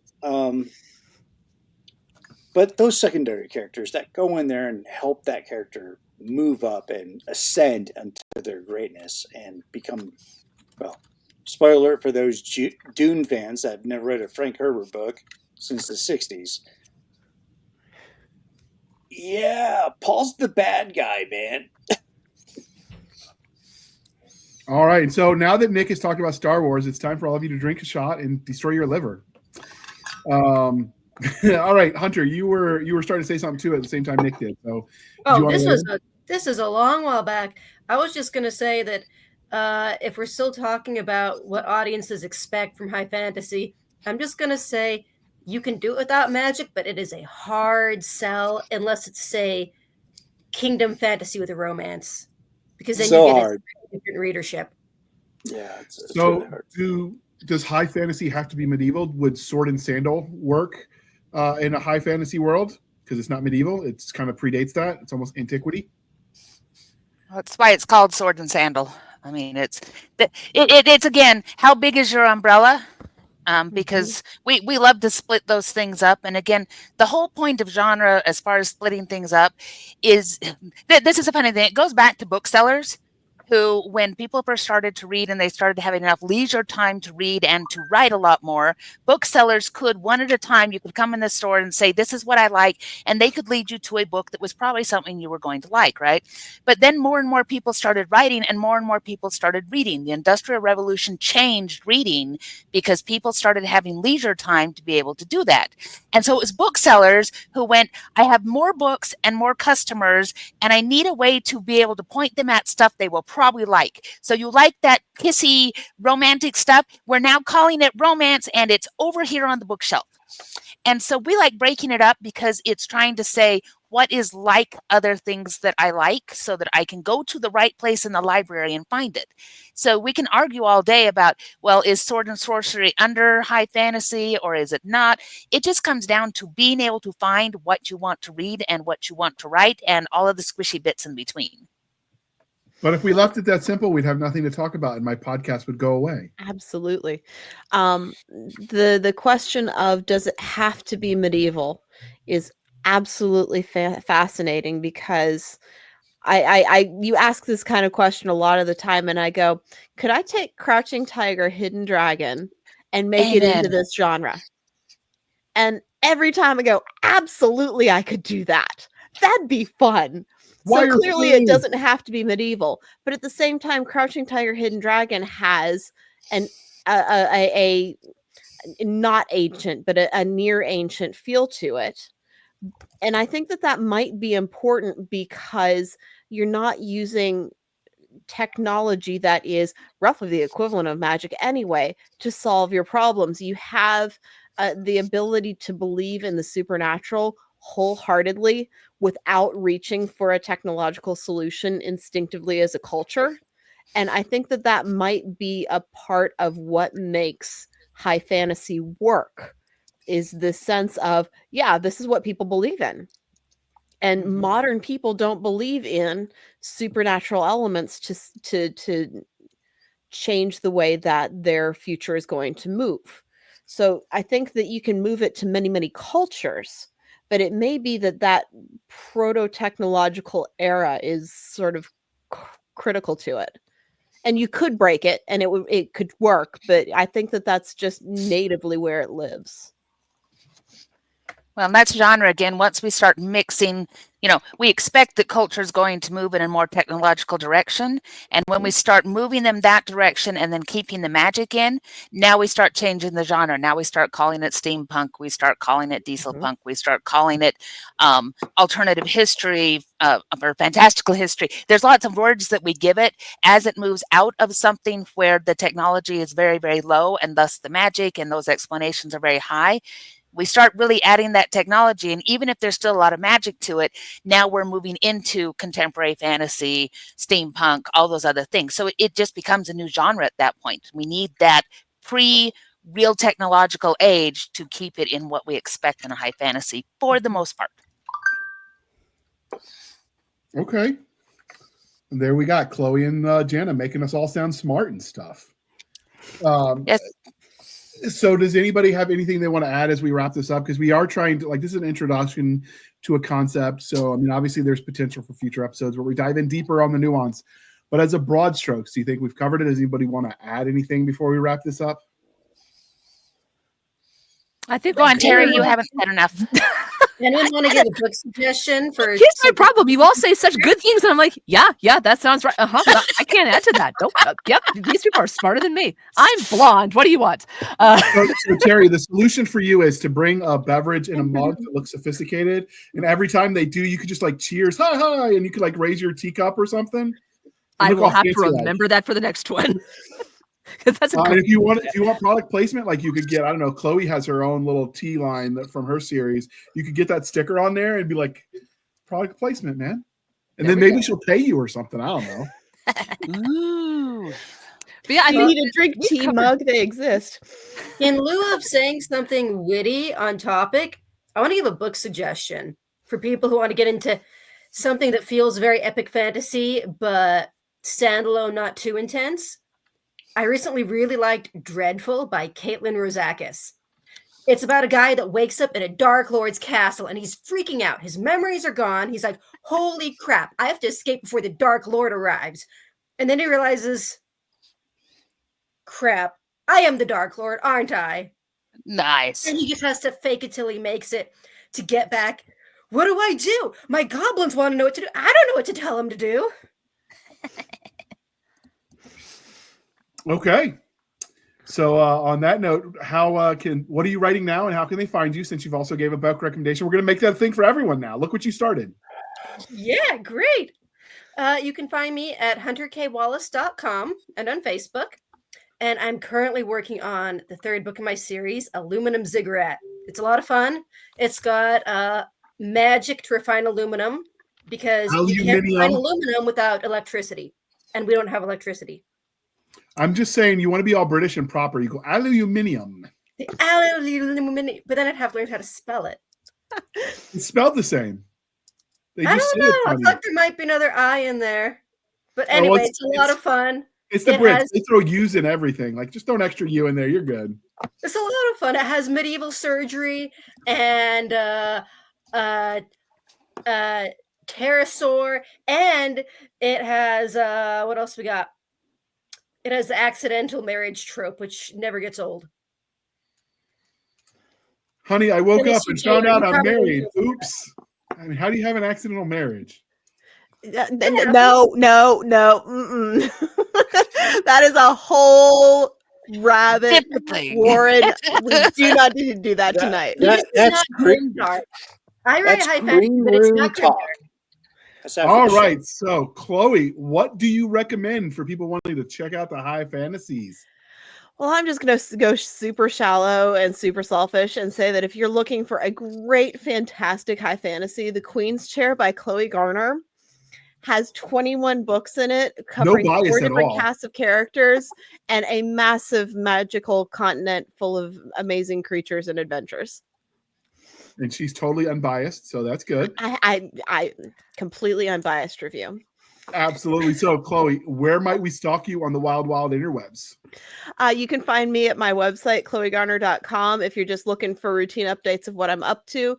But those secondary characters that go in there and help that character move up and ascend into their greatness and become, well, spoiler alert for those Dune fans that have never read a Frank Herbert book since the 60s. Yeah, Paul's the bad guy, man. All right. So now that Nick has talked about Star Wars, it's time for all of you to drink a shot and destroy your liver. All right, Hunter, you were starting to say something too at the same time Nick did. So this is a long while back. I was just going to say that if we're still talking about what audiences expect from high fantasy, I'm just going to say you can do it without magic, but it is a hard sell unless it's, say, kingdom fantasy with a romance, because then you get a different readership. Yeah. It's so really hard. Does high fantasy have to be medieval? Would sword and sandal work in a high fantasy world? Because it's not medieval. It's kind of predates that. It's almost antiquity. That's why it's called Sword and Sandal. I mean, it's again, how big is your umbrella? Because we love to split those things up. And again, the whole point of genre, as far as splitting things up, is this is a funny thing. It goes back to booksellers who, when people first started to read and they started having enough leisure time to read and to write a lot more, booksellers could, one at a time, you could come in the store and say, this is what I like, and they could lead you to a book that was probably something you were going to like, right? But then more and more people started writing and more people started reading. The Industrial Revolution changed reading because people started having leisure time to be able to do that. And so it was booksellers who went, I have more books and more customers, and I need a way to be able to point them at stuff they will probably like. So you like that kissy romantic stuff? We're now calling it romance, and it's over here on the bookshelf. And so we like breaking it up because it's trying to say what is like other things that I like so that I can go to the right place in the library and find it. So we can argue all day about, well, is sword and sorcery under high fantasy or is it not? It just comes down to being able to find what you want to read and what you want to write and all of the squishy bits in between. But if we left it that simple, we'd have nothing to talk about and my podcast would go away. Absolutely. The question of does it have to be medieval is absolutely fascinating, because you ask this kind of question a lot of the time, and I go, could I take Crouching Tiger, Hidden Dragon and make it into this genre? And every time I go, absolutely, I could do that. That'd be fun. So clearly it doesn't have to be medieval, but at the same time, Crouching Tiger, Hidden Dragon has a not ancient, but a near ancient feel to it. And I think that might be important because you're not using technology that is roughly the equivalent of magic anyway to solve your problems. You have the ability to believe in the supernatural wholeheartedly without reaching for a technological solution instinctively as a culture. And I think that might be a part of what makes high fantasy work, is this sense of, yeah, this is what people believe in. And modern people don't believe in supernatural elements to change the way that their future is going to move. So I think that you can move it to many, many cultures, but it may be that proto-technological era is sort of critical to it. And you could break it and it could work, but I think that's just natively where it lives. Well, and that's genre again. Once we start mixing, we expect that culture is going to move in a more technological direction. And when we start moving them that direction and then keeping the magic in, now we start changing the genre. Now we start calling it steampunk. We start calling it diesel punk. We start calling it alternative history or fantastical history. There's lots of words that we give it as it moves out of something where the technology is very, very low and thus the magic and those explanations are very high. We start really adding that technology, and even if there's still a lot of magic to it, now we're moving into contemporary fantasy, steampunk, all those other things. So it just becomes a new genre at that point. We need that pre-real technological age to keep it in what we expect in a high fantasy for the most part. Okay. And there we got Chloe and Jana making us all sound smart and stuff. Yes. So does anybody have anything they want to add as we wrap this up? Because we are trying to, this is an introduction to a concept. So, I mean, obviously there's potential for future episodes where we dive in deeper on the nuance. But as a broad strokes, do you think we've covered it? Does anybody want to add anything before we wrap this up? I think go on, Teri. You haven't said enough. Anyone want to give a book suggestion for? Here's my problem. You all say such good things, and I'm like, yeah, that sounds right. I can't add to that. Nope. Yep. These people are smarter than me. I'm blonde. What do you want? So, Teri, the solution for you is to bring a beverage in a mug that looks sophisticated, and every time they do, you could just cheers, hi, hi, and you could raise your teacup or something. I will have to remember that for the next one. That's if you want product placement, you could get, I don't know, Chloe has her own little tea line from her series. You could get that sticker on there and be like, product placement, man. And then maybe she'll pay you or something. I don't know. Ooh. But yeah, you need a drink tea mug. They exist. In lieu of saying something witty on topic, I want to give a book suggestion for people who want to get into something that feels very epic fantasy, but standalone, not too intense, I recently really liked Dreadful by Caitlin Rozakis. It's about a guy that wakes up in a Dark Lord's castle and he's freaking out. His memories are gone. He's like, holy crap, I have to escape before the Dark Lord arrives. And then he realizes, crap, I am the Dark Lord, aren't I? Nice. And he just has to fake it till he makes it to get back. What do I do? My goblins want to know what to do. I don't know what to tell them to do. Okay. So on that note, what are you writing now, and how can they find you? Since you've also gave a book recommendation, we're going to make that a thing for everyone now. Look what you started. Yeah, great. You can find me at hunterkwallace.com and on Facebook. And I'm currently working on the third book in my series, Aluminum Ziggurat. It's a lot of fun. It's got magic to refine aluminum because you can't refine aluminum without electricity. And we don't have electricity. I'm just saying, you want to be all British and proper. You go aluminium. The aluminium, but then I'd have to learn how to spell it. It's spelled the same. I don't know. I thought there might be another I in there. But anyway, it's a lot of fun. It's the Brits. They throw U's in everything. Like, just throw an extra U in there. You're good. It's a lot of fun. It has medieval surgery and pterosaur, and it has what else we got? It has the accidental marriage trope, which never gets old. Honey, I woke up and found out I'm married. Oops. I mean, how do you have an accidental marriage? No. That is a whole rabbit warren. We do not need to do that tonight. That's grim dark. I write high fantasy, but it's not grim dark. All right. So, Chloe, what do you recommend for people wanting to check out the high fantasies? Well, I'm just going to go super shallow and super selfish and say that if you're looking for a great, fantastic high fantasy, The Queen's Chair by Chloe Garner has 21 books in it, covering 4 different casts of characters and a massive magical continent full of amazing creatures and adventures. And she's totally unbiased, so that's good. I completely unbiased review. Absolutely. So, Chloe, where might we stalk you on the wild interwebs? You can find me at my website, chloegarner.com, if you're just looking for routine updates of what I'm up to.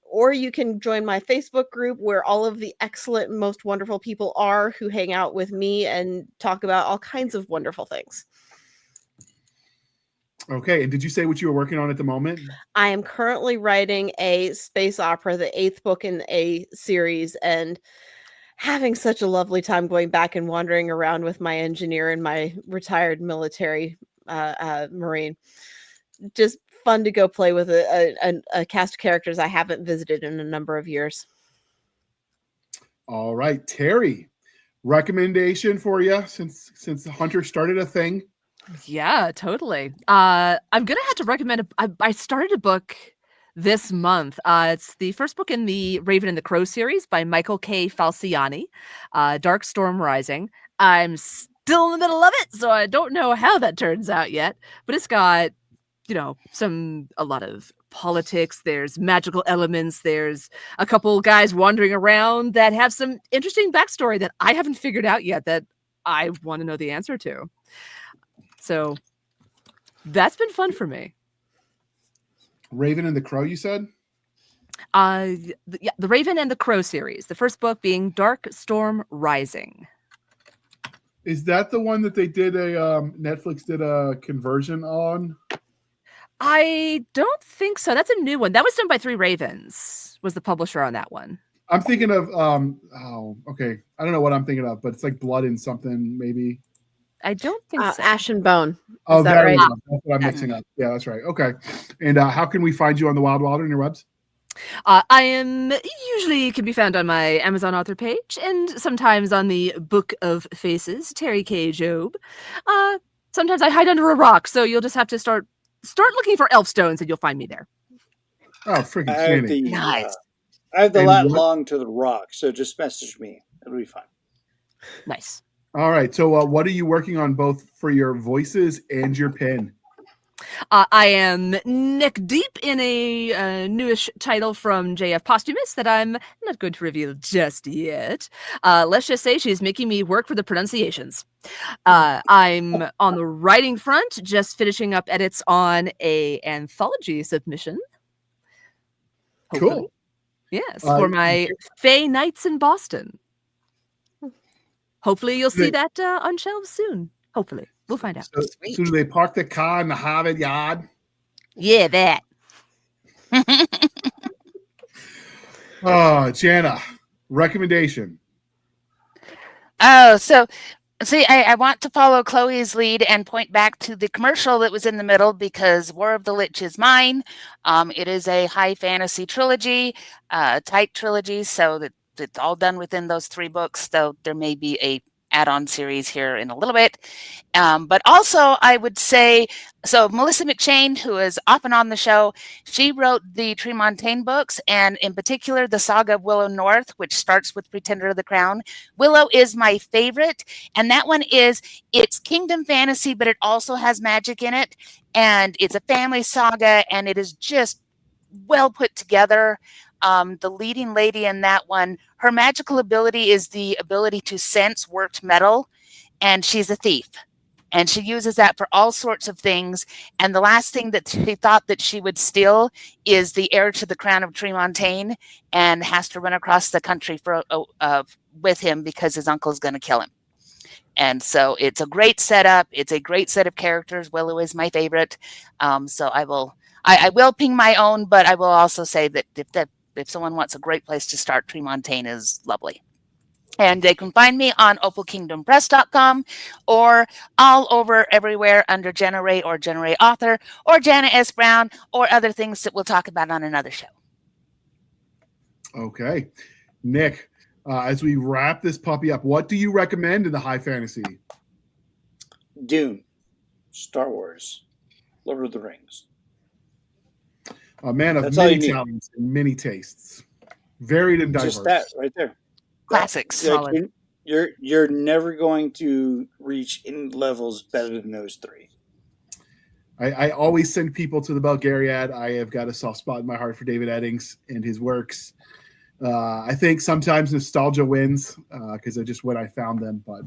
Or you can join my Facebook group where all of the excellent, most wonderful people are who hang out with me and talk about all kinds of wonderful things. Okay. And did you say what you were working on at the moment? I am currently writing a space opera, the 8th book in a series, and having such a lovely time going back and wandering around with my engineer and my retired military Marine. Just fun to go play with a cast of characters I haven't visited in a number of years. All right, Teri, recommendation for you since Hunter started a thing. Yeah, totally. I'm gonna have to recommend. I started a book this month. It's the first book in the Raven and the Crow series by Michael K. Falciani, Dark Storm Rising. I'm still in the middle of it, so I don't know how that turns out yet, but it's got, a lot of politics. There's magical elements. There's a couple guys wandering around that have some interesting backstory that I haven't figured out yet that I want to know the answer to. So that's been fun for me. Raven and the Crow, you said? The Raven and the Crow series. The first book being Dark Storm Rising. Is that the one that they did Netflix did a conversion on? I don't think so. That's a new one. That was done by Three Ravens, was the publisher on that one. I'm thinking of okay. I don't know what I'm thinking of, but it's like Blood and something, maybe. I don't think so. Ash and Bone. Oh, that right? That's what I'm mixing up. Yeah, that's right. Okay. And how can we find you on the Wild interwebs? I am usually can be found on my Amazon author page and sometimes on the Book of Faces, Teri K. Jobe. Sometimes I hide under a rock, so you'll just have to start looking for elf stones and you'll find me there. Oh, freaking nice. I have the lat long to the rock, so just message me. It'll be fine. Nice. All right. So what are you working on both for your voices and your pen? I am neck deep in a newish title from J.F. Posthumous that I'm not going to reveal just yet. Let's just say she's making me work for the pronunciations. I'm on the writing front, just finishing up edits on a anthology submission. Hopefully. Cool. Yes, for my Fae Nights in Boston. Hopefully you'll see that on shelves soon. Hopefully. We'll find out. So, soon as they park the car in the Harvard yard. Yeah, that. Oh, Jana, recommendation. Oh, so see, I want to follow Chloe's lead and point back to the commercial that was in the middle because War of the Lich is mine. It is a high fantasy trilogy, tight trilogy, so that it's all done within those 3 books, though there may be a add-on series here in a little bit. But also I would say, so Melissa McShane, who is often on the show, she wrote the Tremontaine books, and in particular the saga of Willow North, which starts with Pretender of the Crown. Willow is my favorite, and that one it's kingdom fantasy, but it also has magic in it, and it's a family saga, and it is just well put together. The leading lady in that one, her magical ability is the ability to sense worked metal, and she's a thief. And she uses that for all sorts of things. And the last thing that she thought that she would steal is the heir to the crown of Tremontaine, and has to run across the country with him because his uncle is going to kill him. And so it's a great setup. It's a great set of characters. Willow is my favorite. So I will ping my own, but I will also say that if someone wants a great place to start, Tremontaine is lovely. And they can find me on opalkingdompress.com or all over everywhere under Jana Ray or Jana Ray Author or Jana S. Brown or other things that we'll talk about on another show. Okay. Nick, as we wrap this puppy up, what do you recommend in the high fantasy? Dune, Star Wars, Lord of the Rings. A man of That's all you many need. talents and many tastes. Varied and diverse. Just that right there. Classics. Like, you're never going to reach any levels better than those 3. I always send people to the Bulgariad. I have got a soft spot in my heart for David Eddings and his works. I think sometimes nostalgia wins because I just when I found them, but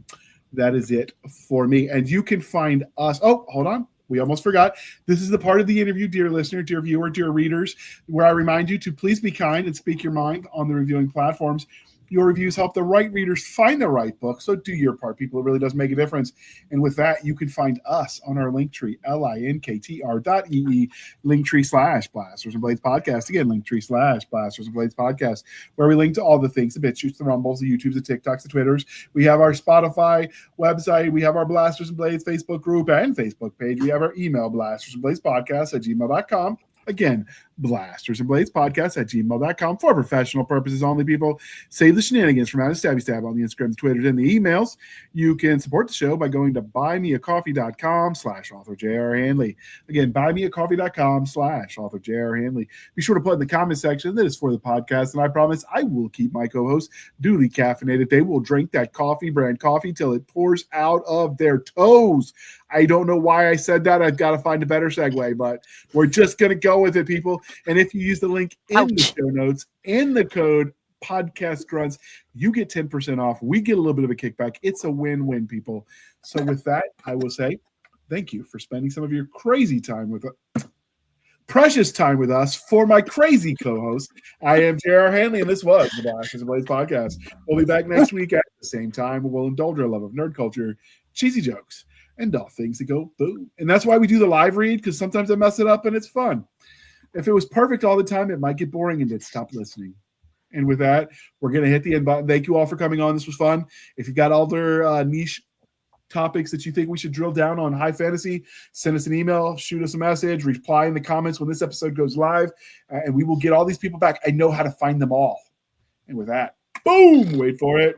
that is it for me. And you can find us. Oh, hold on. We almost forgot. This is the part of the interview, dear listener, dear viewer, dear readers, where I remind you to please be kind and speak your mind on the reviewing platforms. Your reviews help the right readers find the right book, so do your part, people. It really does make a difference. And with that, you can find us on our Linktree, linktr.ee, Linktree/Blasters and Blades Podcast. Again, Linktree/Blasters and Blades Podcast, where we link to all the things, the BitChutes, the Rumbles, the YouTubes, the TikToks, the Twitters. We have our Spotify website. We have our Blasters and Blades Facebook group and Facebook page. We have our email, blastersandbladespodcast@gmail.com. Again, Blasters and Blades Podcast @gmail.com for professional purposes only, people. Save the shenanigans from out of Stabby Stab on the Instagram, the Twitter, and the emails. You can support the show by going to buymeacoffee.com/author JR Handley. Again, buymeacoffee.com/author JR Handley. Be sure to put in the comment section that is for the podcast, and I promise I will keep my co-hosts duly caffeinated. They will drink that coffee brand coffee till it pours out of their toes. I don't know why I said that. I've got to find a better segue, but we're just going to go with it, people. And if you use the link in the show notes in the code podcast grunts, you get 10% off. We get a little bit of a kickback. It's a win-win, people. So with that, I will say thank you for spending some of your crazy time with us. Precious time with us for my crazy co-host. I am JR Handley, and this was the Blasters and Blades Podcast. We'll be back next week at the same time. We'll indulge our love of nerd culture, cheesy jokes, and all things that go boom. And that's why we do the live read, because sometimes I mess it up and it's fun. If it was perfect all the time, it might get boring and they'd stop listening. And with that, we're going to hit the end button. Thank you all for coming on. This was fun. If you've got other niche topics that you think we should drill down on high fantasy, send us an email, shoot us a message, reply in the comments when this episode goes live, and we will get all these people back. I know how to find them all. And with that, boom, wait for it.